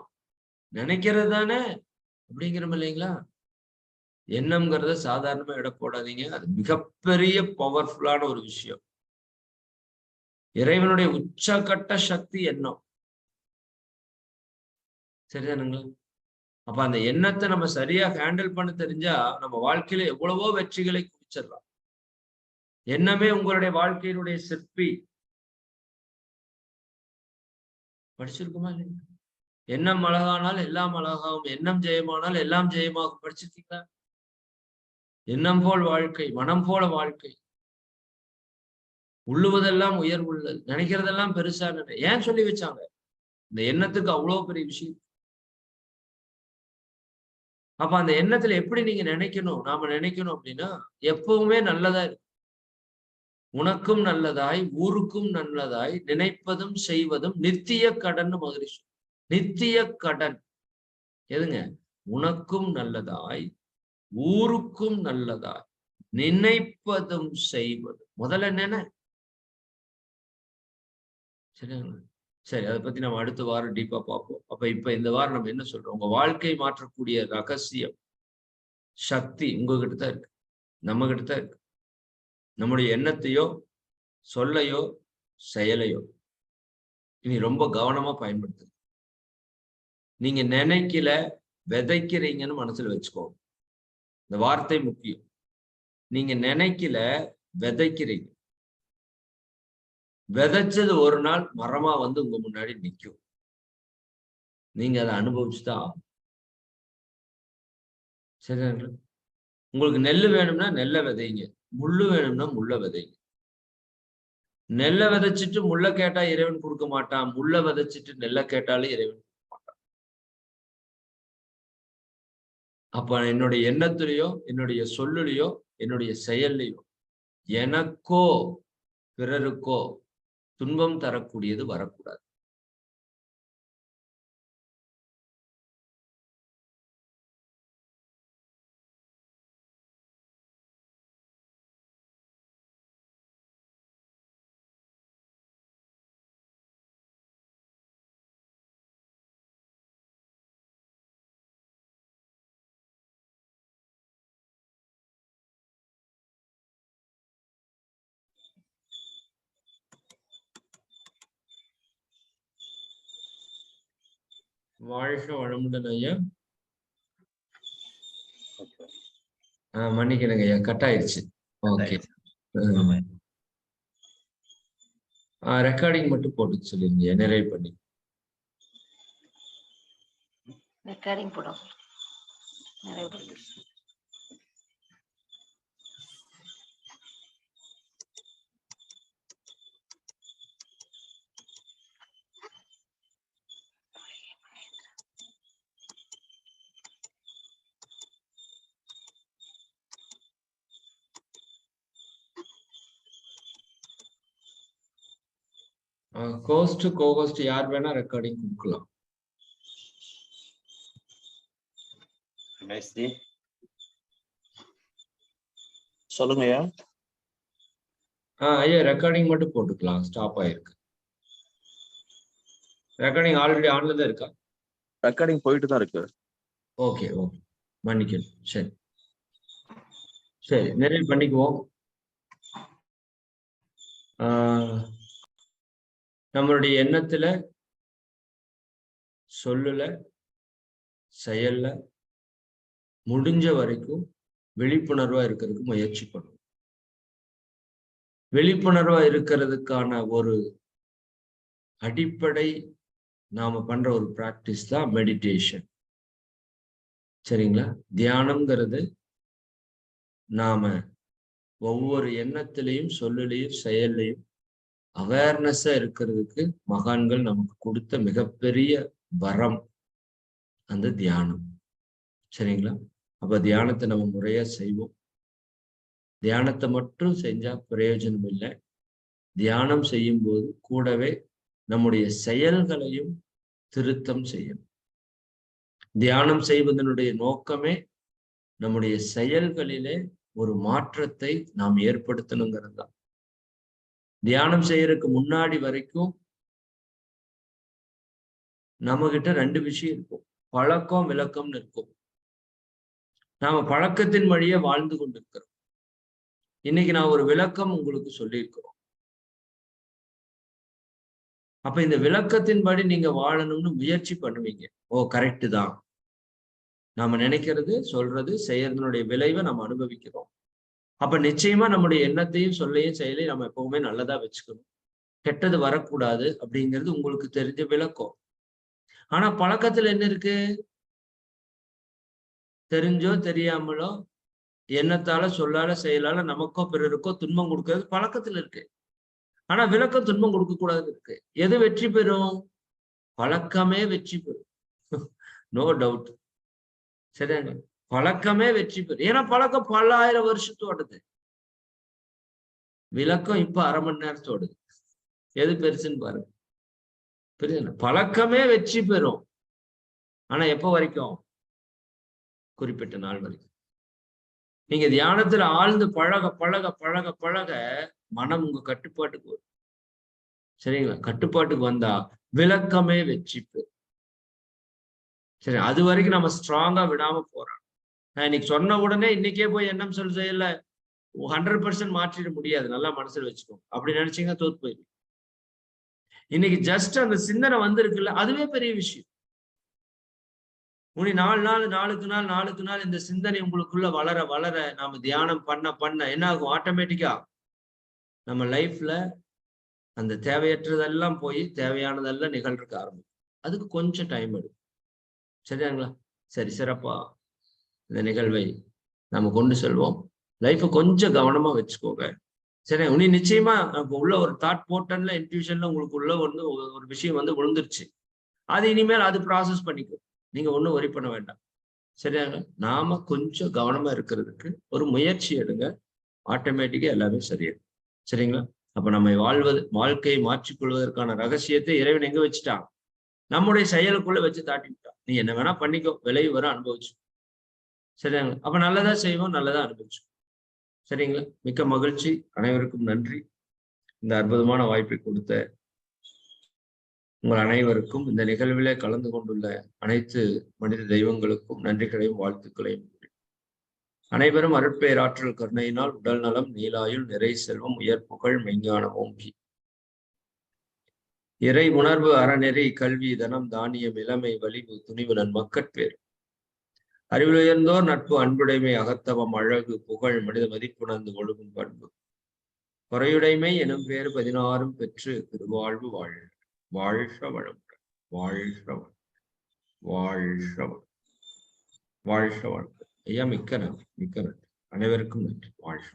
நினைக்கிறது தானே அப்படிங்கிறோம் இல்லைங்களா? எண்ணம்ங்கிறத சாதாரணமா இட போடாதீங்க. அது மிகப்பெரிய பவர்ஃபுல்லான ஒரு விஷயம். இறைவனுடைய உச்சகட்ட சக்தி எண்ணம். சரிதானுங்களா? அப்ப அந்த எண்ணத்தை நம்ம சரியா ஹேண்டில் பண்ண தெரிஞ்சா நம்ம வாழ்க்கையில எவ்வளவோ வெற்றிகளை குவிச்சிடலாம். எண்ணமே உங்களுடைய வாழ்க்கையினுடைய சிற்பி. படிச்சிருக்குமா இல்லைங்க? எண்ணம் அழகானால் எல்லாம் அழகாகும், எண்ணம் ஜெயமானால் எல்லாம் ஜெயமாகும். படிச்சிருக்கீங்களா? எண்ணம் போல் வாழ்க்கை, மனம் போல வாழ்க்கை. உள்ளுவதெல்லாம் உயர்வுள்ளது, நினைக்கிறதெல்லாம் பெருசா ஏன் சொல்லி வச்சாங்க? இந்த எண்ணத்துக்கு அவ்வளவு பெரிய விஷயம். அப்ப அந்த எண்ணத்துல எப்படி நீங்க நினைக்கணும், நாம நினைக்கணும் அப்படின்னா எப்பவுமே நல்லதா இருக்கு. உனக்கும் நல்லதாய், ஊருக்கும் நல்லதாய், நினைப்பதும் செய்வதும் நித்திய கடன். மகரிஷி நித்திய கடன் எதுங்க? உனக்கும் நல்லதாய், ஊருக்கும் நல்லதாய், நினைப்பதும் செய்வதும். முதல்ல நினை. சரிங்களா? சரி, அதை பத்தி நம்ம அடுத்த வாரம் டீப்பா பார்ப்போம். அப்ப இப்ப இந்த வாரம் நம்ம என்ன சொல்றோம்? உங்க வாழ்க்கை மாற்றக்கூடிய ரகசியம், சக்தி உங்ககிட்ட தான் இருக்கு, நம்ம கிட்ட தான் இருக்கு. நம்முடைய எண்ணத்தையோ, சொல்லையோ, செயலையோ இனி ரொம்ப கவனமா பயன்படுத்து. நீங்க நினைக்கல, விதைக்கிறீங்கன்னு மனசுல வச்சுக்கோங்க. இந்த வார்த்தை முக்கியம். நீங்க நினைக்கல, விதைக்கிறீங்க. விதைச்சது ஒரு நாள் மரமா வந்து உங்க முன்னாடி நிற்கும். நீங்க அதை அனுபவிச்சுதான். சரி, உங்களுக்கு நெல் வேணும்னா நெல்லை விதைங்க, முள்ளு வேணும்னா முள்ள விதைங்க. நெல்லை விதைச்சிட்டு முள்ள கேட்டா இறைவன் கொடுக்க மாட்டான், முள்ள விதைச்சிட்டு நெல்லை கேட்டாலும் இறைவன் கொடுக்க மாட்டான். அப்ப என்னுடைய எண்ணத்திலேயோ, என்னுடைய சொல்லுலையோ, என்னுடைய செயல்லையோ எனக்கோ பிறருக்கோ துன்பம் தரக்கூடியது வரக்கூடாது. வாழ்க வளமுடன் ஐயா. மன்னிக்கணுங்க ஐயா, கட் ஆயிடுச்சு. ஓகே, ரெக்கார்டிங் மட்டும் போட்டு சொல்லுங்க, நிறைவு பண்ணி. ரெக்கார்டிங் போடும். கோஸ்ட் கோஹோஸ்ட் யார் வேணா ரெக்கார்டிங் கொடுக்கலாம். சொல்லுங்க ஐயா. ஐயா ரெக்கார்டிங் மட்டும் போட்டுக்கலாம், ஸ்டாப் ஆயிருக்கு. ரெக்கார்டிங் ஆல்ரெடி ஆன்ல தான் இருக்கா? ரெக்கார்டிங் போயிட்டு தான் இருக்கு. ஓகே ஓகே, மன்னிக்கணும். சரி சரி, நிறைவு பண்ணிக்குவோம். நம்மளுடைய எண்ணத்துல, சொல்லுல, செயல்ல முடிஞ்ச வரைக்கும் விழிப்புணர்வா இருக்கிறதுக்கு முயற்சி பண்ணும். விழிப்புணர்வா இருக்கிறதுக்கான ஒரு அடிப்படை நாம பண்ற ஒரு பிராக்டிஸ் தான் மெடிடேஷன். சரிங்களா? தியானம்ங்கிறது நாம ஒவ்வொரு எண்ணத்திலையும், சொல்லுலையும், செயல்லையும் அவேர்னஸா இருக்கிறதுக்கு மகான்கள் நமக்கு கொடுத்த மிகப்பெரிய வரம் அந்த தியானம். சரிங்களா? அப்ப தியானத்தை நம்ம முறையா செய்வோம். தியானத்தை மட்டும் செஞ்சா பிரயோஜனம் இல்லை. தியானம் செய்யும் போது கூடவே நம்முடைய செயல்களையும் திருத்தம் செய்யணும். தியானம் செய்வதனுடைய நோக்கமே நம்முடைய செயல்களிலே ஒரு மாற்றத்தை நாம் ஏற்படுத்தணுங்கிறது தான். தியானம் செய்யறதுக்கு முன்னாடி வரைக்கும் நம்ம கிட்ட 2 விஷயம் இருக்கும். பழக்கம், விளக்கம்னு இருக்கும். நாம பழக்கத்தின் வழியே வாழ்ந்து கொண்டிருக்கிறோம். இன்னைக்கு நான் ஒரு விளக்கம் உங்களுக்கு சொல்லியிருக்கிறோம். அப்ப இந்த விளக்கத்தின்படி நீங்க வாழணும்னு முயற்சி பண்ணுவீங்க. ஓ, கரெக்டு தான், நாம நினைக்கிறது, சொல்றது, செய்யறதுனுடைய விளைவை நம்ம அனுபவிக்கிறோம். அப்ப நிச்சயமா நம்முடைய எண்ணத்தையும் சொல்லையும் செயலையும் நம்ம எப்பவுமே நல்லதா வச்சுக்கணும். கெட்டது வரக்கூடாது அப்படிங்கிறது உங்களுக்கு தெரிஞ்ச விளக்கம். ஆனா பழக்கத்துல என்ன இருக்கு? தெரிஞ்சோ தெரியாமலோ எண்ணத்தால, சொல்லால, செயலால நமக்கோ பிறருக்கோ துன்பம் கொடுக்கறது பழக்கத்துல இருக்கு. ஆனா விளக்கம் துன்பம் கொடுக்க கூடாதுன்னு இருக்கு. எது வெற்றி பெறும்? பழக்கமே வெற்றி பெறும். No doubt. சரியாங்க? பழக்கமே வெற்றி பெறும். ஏன்னா பழக்கம் பல ஆயிரம் வருஷத்தோடது. விளக்கம் இப்ப அரை மணி நேரத்தோடது. எது பெருசுன்னு பாருங்க. புரியுது? பழக்கமே வெற்றி பெறும். ஆனா எப்ப வரைக்கும்? குறிப்பிட்ட நாள் வரைக்கும். நீங்க தியானத்துல ஆழ்ந்து பழக பழக பழக பழக மனம் உங்க கட்டுப்பாட்டுக்கு வரும். சரிங்களா? கட்டுப்பாட்டுக்கு வந்தா விளக்கமே வெற்றி பெறும். சரி, அது வரைக்கும் நம்ம ஸ்ட்ராங்கா விடாம போறோம். நான் இன்னைக்கு சொன்ன உடனே இன்னைக்கே போய் எண்ணம் சொல் செயல்ல 100% மாற்றிட முடியாது. நல்லா மனசுல வச்சுக்கோங்க. அப்படி நினைச்சீங்க தோத்து போயிடும். இன்னைக்கு ஜஸ்ட் அந்த சிந்தனை வந்திருக்குல்ல, அதுவே பெரிய விஷயம். நாளுக்கு நாள் இந்த சிந்தனை உங்களுக்குள்ள வளர வளர, நாம தியானம் பண்ண பண்ண என்ன ஆகும்? ஆட்டோமேட்டிக்கா நம்ம லைஃப்ல அந்த தேவையற்றதெல்லாம் போய் தேவையானதெல்லாம் நிகழ்றதுக்கு ஆரம்பிக்கும். அதுக்கு கொஞ்சம் டைம் எடுக்கும். சரியாங்களா? சரி, சிறப்பா இந்த நிகழ்வை நம்ம கொண்டு செல்வோம். லைஃப்பை கொஞ்சம் கவனமா வச்சுக்கோங்க. சரி, உனி நிச்சயமா உள்ள ஒரு தாட் போட்டன்ல, இன்ட்யூஷன்ல உங்களுக்கு உள்ள வந்து ஒரு விஷயம் வந்து விழுந்துருச்சு. அது இனிமேல் அது ப்ராசஸ் பண்ணிக்கும். நீங்க ஒன்றும் ஒரி பண்ண வேண்டாம். சரியாங்க? நாம கொஞ்சம் கவனமா இருக்கிறதுக்கு ஒரு முயற்சி எடுங்க. ஆட்டோமேட்டிக்கா எல்லாமே சரியாகும். சரிங்களா? அப்ப நம்ம வாழ்க்கையை மாற்றிக்கொள்வதற்கான ரகசியத்தை இறைவன் எங்க வச்சுட்டான்? நம்முடைய செயலுக்குள்ள வச்சு தாட்டி விட்டான். நீ என்ன வேணா பண்ணிக்கோ, விளைவு வர அனுபவிச்சு. சரியாங்க? அப்ப நல்லதா செய்வோம், நல்லதா அனுபவிச்சு. சரிங்களா? மிக்க மகிழ்ச்சி. அனைவருக்கும் நன்றி. இந்த அற்புதமான வாய்ப்பை கொடுத்த உங்கள் அனைவருக்கும், இந்த நிகழ்விலே கலந்து கொண்டுள்ள அனைத்து மனித தெய்வங்களுக்கும் நன்றிகளையும் வாழ்த்துக்களையும். அனைவரும் அருட்பேராற்றல் கருணையினால் உடல் நலம், நீலாயுள், நிறை செல்வம், உயர் புகழ், மெஞ்ஞானம் ஓங்கி இறை உணர்வு, அறநெறி, கல்வி, தனம், தானியம், இளமை, வலிவு, துணிவு, நன்மக்கட்பேர், அறிவில் உயர்ந்தோர் நட்பு, அன்புடைமை, அகத்தவம், அழகு, புகழ், மனித மதிப்புணர்ந்து ஒழுகும் பண்பு, குறையுடைமை எனும் பேர் 16 பெற்று திருவாழ்வு வாழ. வாழ்க வளமுடன். வாழ்க வளம். வாழ்க வளம். வாழ்க வளம். ஐயா, மிக்க நன்றி. மிக்க நன்றி. அனைவருக்கும் நன்றி. வாழ்க.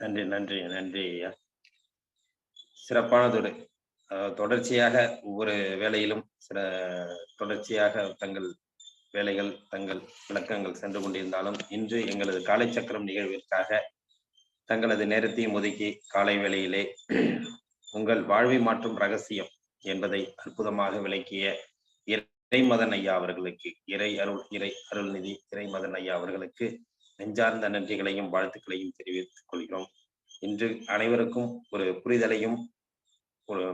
நன்றி நன்றி நன்றி ஐயா. சிறப்பானதொரு தொடர்ச்சியாக ஒவ்வொரு வேலையிலும் தொடர்ச்சியாக தங்கள் வேலைகள், தங்கள் விளக்கங்கள் சென்று கொண்டிருந்தாலும், இன்று எங்களது காலை சக்கரம் நிகழ்விற்காக தங்களது நேரத்தையும் ஒதுக்கி காலை வேளையிலே உங்கள் வாழ்வை மாற்றும் ரகசியம் என்பதை அற்புதமாக விளக்கிய இறைமதன் ஐயா அவர்களுக்கு, இறை அருள்நிதி இறைமதன் ஐயா அவர்களுக்கு நெஞ்சார்ந்த நன்றிகளையும் வாழ்த்துக்களையும் தெரிவித்துக் கொள்கிறோம். இன்று அனைவருக்கும் ஒரு புரிதலையும் ஒரு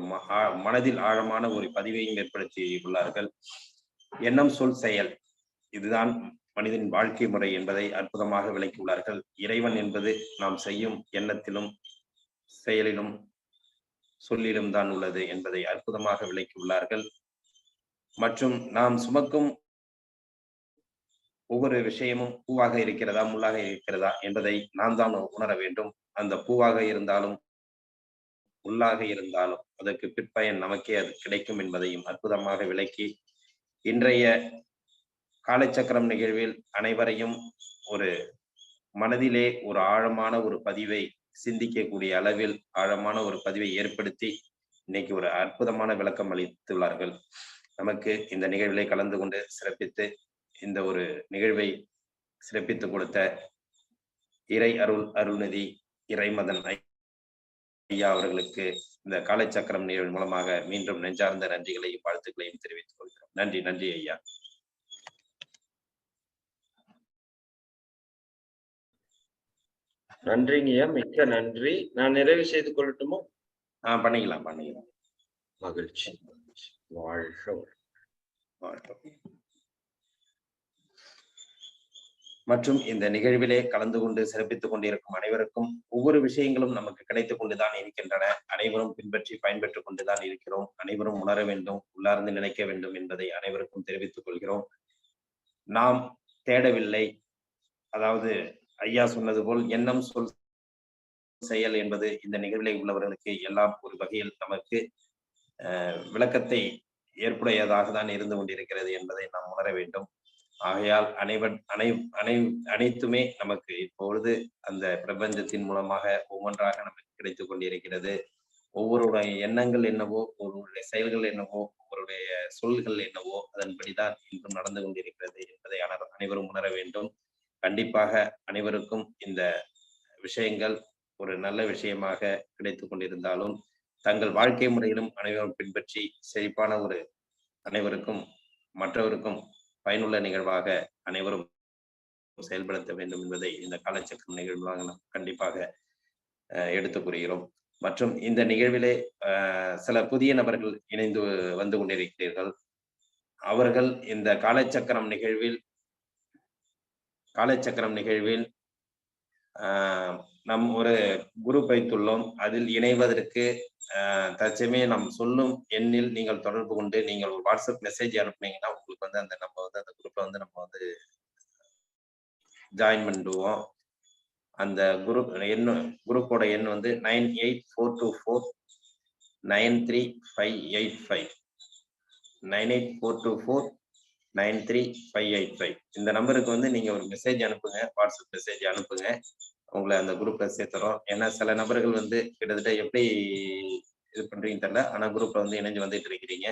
மனதில் ஆழமான ஒரு பதிவையும் ஏற்படுத்தி உள்ளார்கள். எண்ணம், சொல், செயல், இதுதான் மனிதனின் வாழ்க்கை முறை என்பதை அற்புதமாக விளக்கியுள்ளார்கள். இறைவன் என்பது நாம் செய்யும் எண்ணத்திலும் செயலிலும் சொல்லிலும் தான் உள்ளது என்பதை அற்புதமாக விளக்கியுள்ளார்கள். மற்றும் நாம் சுமக்கும் ஒவ்வொரு விஷயமும் பூவாக இருக்கிறதா, முள்ளாக இருக்கிறதா என்பதை நாம் தான் உணர வேண்டும். அந்த பூவாக இருந்தாலும் முள்ளாக இருந்தாலும் அதற்கு பிற்பயன் நமக்கே அது கிடைக்கும் என்பதையும் அற்புதமாக விளக்கி, இன்றைய காலச்சக்கரம் நிகழ்வில் அனைவரையும் ஒரு மனதிலே ஒரு ஆழமான ஒரு பதிவை சிந்திக்கக்கூடிய அளவில் ஆழமான ஒரு பதிவை ஏற்படுத்தி இன்னைக்கு ஒரு அற்புதமான விளக்கம் அளித்துள்ளார்கள். நமக்கு இந்த நிகழ்விலே கலந்து கொண்டு சிறப்பித்து இந்த ஒரு நிகழ்வை சிறப்பித்து கொடுத்த அருள்நிதி இறைமதன் ஐயா அவர்களுக்கு இந்த காலைச்சக்கரம் நிகழ்வு மூலமாக மீண்டும் நெஞ்சார்ந்த நன்றிகளையும் வாழ்த்துக்களையும் தெரிவித்துக் கொள்கிறோம். நன்றி. நன்றி ஐயா. நன்றிங்கய்யா, மிக்க நன்றி. நான் நிறைவு செய்து கொள்ளட்டுமோ? பண்ணிக்கலாம். மகிழ்ச்சி. வாழ்க மற்றும் இந்த நிகழ்விலே கலந்து கொண்டு சிறப்பித்துக் கொண்டிருக்கும் அனைவருக்கும் ஒவ்வொரு விஷயங்களும் நமக்கு கிடைத்துக் கொண்டுதான் இருக்கின்றன. அனைவரும் பின்பற்றி பயன்பெற்றுக் கொண்டுதான் இருக்கிறோம். அனைவரும் உணர வேண்டும், உள்ளார்ந்து நினைக்க வேண்டும் என்பதை அனைவருக்கும் தெரிவித்துக் கொள்கிறோம். நாம் தேடவில்லை. அதாவது ஐயா சொன்னது போல் எண்ணம், சொல், செயல் என்பது இந்த நிகழ்விலே உள்ளவர்களுக்கு எல்லாம் ஒரு வகையில் நமக்கு விளக்கத்தை ஏற்புடையதாக தான் இருந்து கொண்டிருக்கிறது என்பதை நாம் உணர வேண்டும். ஆகையால் அனைத்துமே நமக்கு இப்பொழுது அந்த பிரபஞ்சத்தின் மூலமாக ஒவ்வொன்றாக நமக்கு கிடைத்துக் கொண்டிருக்கிறது. ஒவ்வொருடைய எண்ணங்கள் என்னவோ, ஒவ்வொருடைய செயல்கள் என்னவோ, ஒவ்வொருடைய சொல்கள் என்னவோ அதன்படிதான் இன்றும் நடந்து கொண்டிருக்கிறது என்பதை அனைவரும் உணர வேண்டும். கண்டிப்பாக அனைவருக்கும் இந்த விஷயங்கள் ஒரு நல்ல விஷயமாக கிடைத்துக் கொண்டிருந்தாலும் தங்கள் வாழ்க்கை முறையிலும் அனைவரும் பின்பற்றி செழிப்பான ஒரு அனைவருக்கும் மற்றவருக்கும் பயனுள்ள நிகழ்வாக அனைவரும் செயல்படுத்த வேண்டும் என்பதை இந்த காலச்சக்கரம் நிகழ்வாக நாம் கண்டிப்பாக எடுத்துக் கூறுகிறோம். மற்றும் இந்த நிகழ்விலே சில புதிய நபர்கள் இணைந்து வந்து கொண்டிருக்கிறீர்கள். அவர்கள் இந்த காலச்சக்கரம் நிகழ்வில் நம் ஒரு குரூப் வைத்துள்ளோம். அதில் இணைவதற்கு தற்சமய நாம் சொல்லும் எண்ணில் நீங்கள் தொடர்பு கொண்டு நீங்கள் ஒரு வாட்ஸ்அப் மெசேஜ் அனுப்புனீங்கன்னா உங்களுக்கு வந்து அந்த குரூப்ல வந்து நம்ம வந்து ஜாயின் பண்ணிடுவோம். அந்த குரூப்போட எண் வந்து 9842493585 9842493585. இந்த நம்பருக்கு வந்து நீங்க ஒரு மெசேஜ் அனுப்புங்க, வாட்ஸ்அப் மெசேஜ் அனுப்புங்க. உங்களை அந்த குரூப்ல சேர்த்துறோம். ஏன்னா சில நபர்கள் வந்து கிட்டத்தட்ட எப்படி இது பண்றீங்கன்னு தெரியல, ஆனா குரூப்ல வந்து இணைஞ்சு வந்துட்டு இருக்கிறீங்க.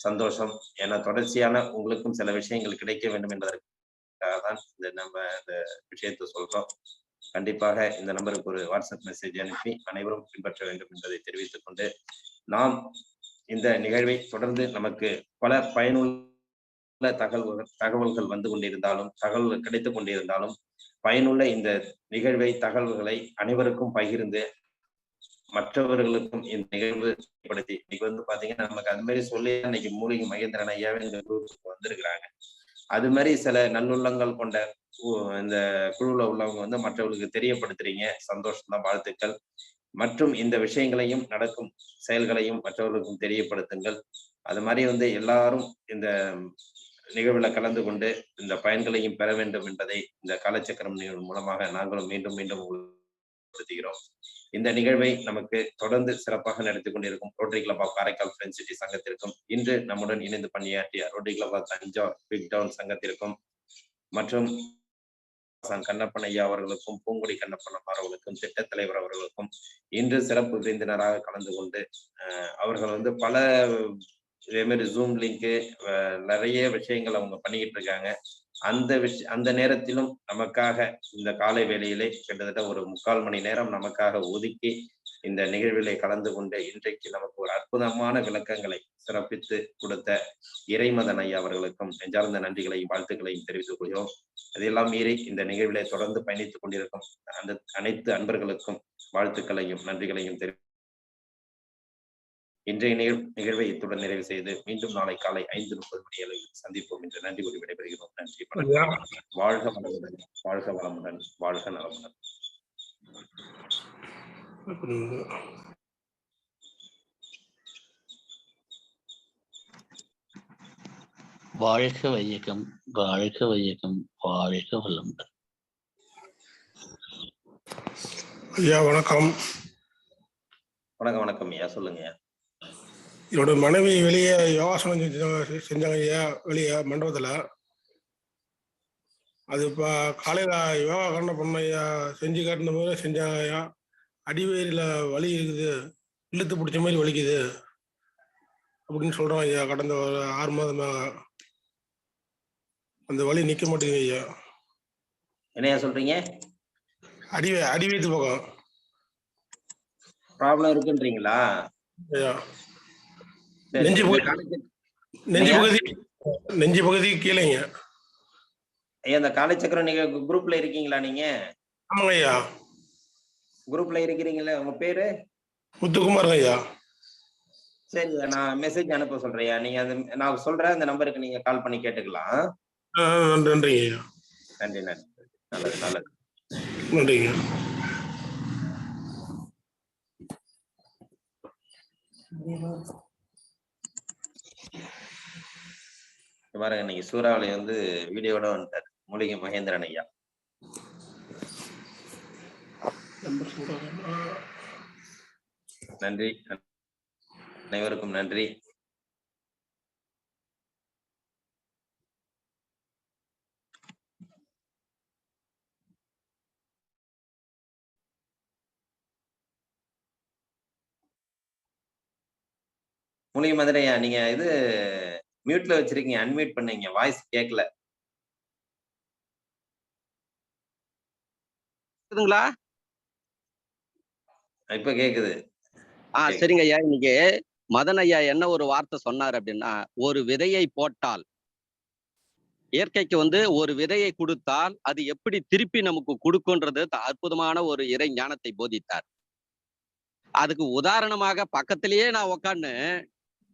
சந்தோஷம். ஏன்னா தொடர்ச்சியான உங்களுக்கும் சில விஷயங்கள் கிடைக்க வேண்டும் என்பதற்காக தான் நம்ம இந்த விஷயத்தை சொல்றோம். கண்டிப்பாக இந்த நம்பருக்கு ஒரு வாட்ஸ்அப் மெசேஜ் அனுப்பி அனைவரும் பின்பற்ற வேண்டும் என்பதை தெரிவித்துக் கொண்டு நாம் இந்த நிகழ்வை தொடர்ந்து நமக்கு பல பயனுள்ள தகவல்கள் வந்து கொண்டிருந்தாலும், தகவல்கள் கிடைத்துக் கொண்டிருந்தாலும் பயனுள்ள இந்த நிகழ்வை தகவல்களை அனைவருக்கும் பகிர்ந்து மற்றவர்களுக்கும் இந்த நிகழ்வு ஏற்படுத்தி இன்னைக்கு வந்து பாத்தீங்கன்னா நமக்கு அது மாதிரி சொல்லி இன்னைக்கு மூலிகை மகேந்திரன் ஐயாவே இந்த குழுவுக்கு வந்திருக்கிறாங்க. அது மாதிரி சில நல்லுள்ளங்கள் கொண்ட இந்த குழுவுல உள்ளவங்க வந்து மற்றவர்களுக்கு தெரியப்படுத்துறீங்க. சந்தோஷம்தான், வாழ்த்துக்கள். மற்றும் இந்த விஷயங்களையும் நடக்கும் செயல்களையும் மற்றவர்களுக்கும் தெரியப்படுத்துங்கள். அது மாதிரி வந்து எல்லாரும் இந்த நிகழ்வுல கலந்து கொண்டு இந்த பயன்களையும் பெற வேண்டும் என்பதை இந்த காலச்சக்கரம் நிகழ்வு மூலமாக நாங்களும் மீண்டும் உறுதிப்படுத்துகிறோம். இந்த நிகழ்வை நமக்கு தொடர்ந்து சிறப்பாக நடத்தி கொண்டிருக்கும் rotary club of Karaikal friends city சங்கத்திற்கும், இன்று நம்முடன் இணைந்து பணியாற்றிய rotary club of Thanjavur big town சங்கத்திற்கும், மற்றும் கண்ணப்பன் ஐயா அவர்களுக்கும், பூங்குடி கண்ணப்பன் அவர்களுக்கும், திட்ட தலைவர் அவர்களுக்கும், இன்று சிறப்பு விருந்தினராக கலந்து கொண்டு அவர்கள் வந்து பல இதே மாதிரி ஜூம் லிங்க்கு நிறைய விஷயங்கள் அவங்க பண்ணிக்கிட்டு இருக்காங்க. அந்த நேரத்திலும் நமக்காக இந்த காலை வேளையிலே கிட்டத்தட்ட ஒரு 3/4 மணி நேரம் நமக்காக ஒதுக்கி இந்த நிகழ்விலே கலந்து கொண்டு இன்றைக்கு நமக்கு ஒரு அற்புதமான விளக்கங்களை சிறப்பித்து கொடுத்த இறைமதன் ஐயா அவர்களுக்கும் நெஞ்சார்ந்த நன்றிகளையும் வாழ்த்துக்களையும் தெரிவித்துக் கொள்கிறோம். அதையெல்லாம் மீறி இந்த நிகழ்விலே தொடர்ந்து பயணித்துக் கொண்டிருக்கும் அந்த அனைத்து அன்பர்களுக்கும் வாழ்த்துக்களையும் நன்றிகளையும் இன்றைய நிகழ்வை இத்துடன் நிறைவு செய்து மீண்டும் நாளை காலை 5:30 மணி அளவில் சந்திப்போம் என்று நன்றி கூறி விடைபெறுகிறோம். நன்றி. வாழ்க வளமுடன், வாழ்க வளமுடன், வாழ்க நலமுடன். வாழ்க வையகம், வாழ்க வையகம், வாழ்க வளமுடன். ஐயா வணக்கம். வணக்கம் ஐயா, சொல்லுங்க. என்னோட மனைவி வெளியே யோகாசனம் செஞ்சாங்க ஐயா, வெளியே மண்டபத்துல. அது இப்போ காலையில யோகா கண்ண பண்ண ஐயா, செஞ்சு காட்டின போது செஞ்சாங்க ஐயா. அடிவயிறுல வலி இருக்குது, இழுத்து பிடிச்ச மாதிரி வலிக்குது அப்படின்னு சொல்றோம் ஐயா. கடந்த ஒரு 6 மாதமாக அந்த வலி நிக்க மாட்டேங்குது ஐயா. என்னையா சொல்றீங்க? அடிவயிற்று பக்கம் ப்ராப்ளம் இருக்குன்றீங்களா? ஐயா சரி, நெஞ்சு சரி. பகுதி நெஞ்சு பகுதி நெஞ்சு பகுதி கீழேங்க. ஐயா இந்த காலச்சக்கரம் நீங்க குரூப்ல இருக்கீங்களா? நீங்க ஆமாங்க ஐயா. குரூப்ல இருக்கிறீங்களா? உங்க பேரு? முத்துக்குமாருங்க ஐயா. சரி, நான் மெசேஜ் அனுப்ப சொல்றேன்யா. நீங்க அது நான் சொல்றேன், அந்த நம்பருக்கு நீங்க கால் பண்ணி கேட்டுக்கலாம். நன்றிங்க ஐயா. நன்றி நன்றி. நல்லது நல்லது. நன்றிங்க. பாருங்க, இன்னைக்கு சூறாவளி வந்து வீடியோட வந்துட்டாரு மூலிகை மகேந்திரன் ஐயா. நன்றி, அனைவருக்கும் நன்றி. மூலிகை மதுரையா, நீங்க இது மியூட்ல வச்சிருக்கீங்க, அன்மியூட் பண்ணீங்க, வாய்ஸ் கேட்கல. கேக்குதுங்களா? இப்ப கேக்குது. சரிங்க ஐயா. இன்னைக்கு மதன் ஐயா என்ன ஒரு வார்த்தை சொன்னார் அப்படின்னா, ஒரு விதையை போட்டால் இயற்கைக்கு ஒரு விதையை கொடுத்தால் அது எப்படி திருப்பி நமக்கு கொடுக்குன்றது அற்புதமான ஒரு இறை ஞானத்தை போதித்தார். அதுக்கு உதாரணமாக பக்கத்திலேயே நான் உட்கார்ந்து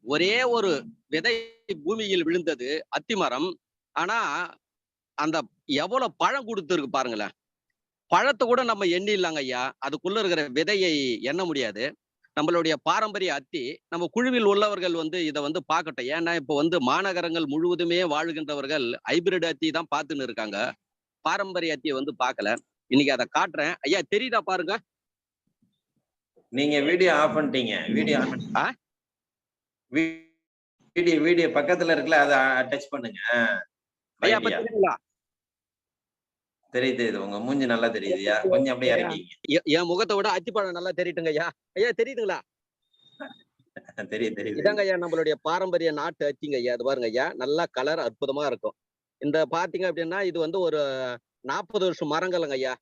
ஒரே ஒரு விதை பூமியில் விழுந்தது அத்திமரம். ஆனா அந்த எவ்வளவு பழம் கொடுத்துருக்கு பாருங்களேன். பழத்தை கூட நம்ம எண்ணிடலாங்க ஐயா. அதுக்குள்ள இருக்கிற விதையை எண்ண முடியாது. நம்மளுடைய பாரம்பரிய அத்தி நம்ம குழுவில் உள்ளவர்கள் இதை பார்க்கட்டும். ஏன்னா இப்ப மாநகரங்கள் முழுவதுமே வாழ்கின்றவர்கள் ஹைபிரிட் அத்தி தான் பார்த்துன்னு இருக்காங்க. பாரம்பரிய அத்தியை பார்க்கல. இன்னைக்கு அதை காட்டுறேன் ஐயா. தெரியுதா பாருங்க. நீங்க வீடியோ ஆஃப் பண்ணிட்டீங்க. வீடியோ வீடியோ பக்கத்துல இருக்குல்ல, அதை டச் பண்ணுங்க. ஐயா இப்ப தெரியுங்களா? தெரியுது. உங்க மூஞ்சி நல்லா தெரியுதுயா. கொஞ்சம் அப்படியே இறக்கிங்க. என் முகத்தை விட அத்திப்பழம் நல்லா தெரியுதுங்க ஐயா. ஐயா தெரியுதுங்களா? தெரியுது. இதாங்க ஐயா நம்மளுடைய பாரம்பரிய நாட்டு அத்திங்க ஐயா. அது பாருங்க ஐயா, நல்லா கலர் அற்புதமா இருக்கும். இந்த பாத்தீங்க அப்படின்னா இது ஒரு 40 வருஷம் மரங்கள்ங்க ஐயா.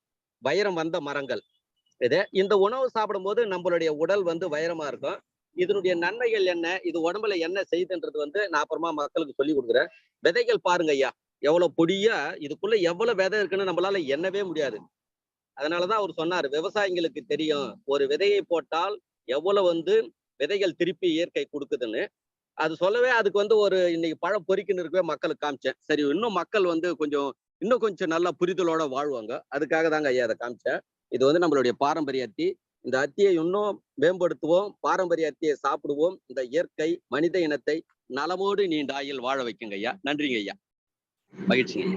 வைரம் வந்த மரங்கள் இது. இந்த உணவு சாப்பிடும் போது நம்மளுடைய உடல் வைரமா இருக்கும். இதனுடைய நன்மைகள் என்ன, இது உடம்புல என்ன செய்யுதுன்றது நான் அப்புறமா மக்களுக்கு சொல்லி கொடுக்குறேன். விதைகள் பாருங்க ஐயா, எவ்வளவு பொடியா இதுக்குள்ள எவ்வளவு விதை இருக்குன்னு நம்மளால எண்ணவே முடியாது. அதனாலதான் அவர் சொன்னாரு, விவசாயிகளுக்கு தெரியும் ஒரு விதையை போட்டால் எவ்வளவு விதைகள் திருப்பி இயற்கை கொடுக்குதுன்னு. அது சொல்லவே அதுக்கு ஒரு இன்னைக்கு பழம் பொறிக்குன்னு இருக்கவே மக்களுக்கு காமிச்சேன். சரி, இன்னும் மக்கள் இன்னும் கொஞ்சம் நல்லா புரிதலோட வாழ்வாங்க. அதுக்காக தாங்க ஐயா அதை காமிச்சேன். இது நம்மளுடைய பாரம்பரிய அத்தி. இந்த அத்தியை இன்னும் மேம்படுத்துவோம். பாரம்பரிய அத்தியை சாப்பிடுவோம். இந்த இயற்கை மனித இனத்தை நலமோடு நீண்ட ஆயுள் வாழ வைக்குங்க ஐயா. நன்றிங்க ஐயா. மகிழ்ச்சிங்க ஐயா.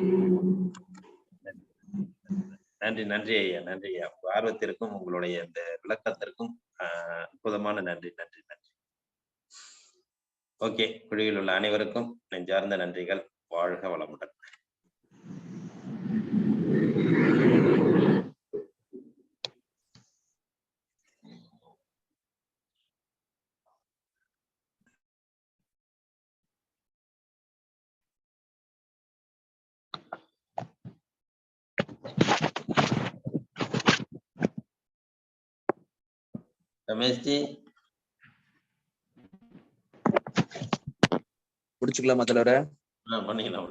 நன்றி நன்றி ஐயா. நன்றி ஐயா. உங்க ஆர்வத்திற்கும் உங்களுடைய இந்த விளக்கத்திற்கும் அற்புதமான நன்றி நன்றி நன்றி. ஓகே, குழுவில் உள்ள அனைவருக்கும் நெஞ்சார்ந்த நன்றிகள். வாழ்க வளமுடன். ரமேஷ்ஜி முடிச்சுக்கலாமா தலைவர? பண்ணிக்கலாம்.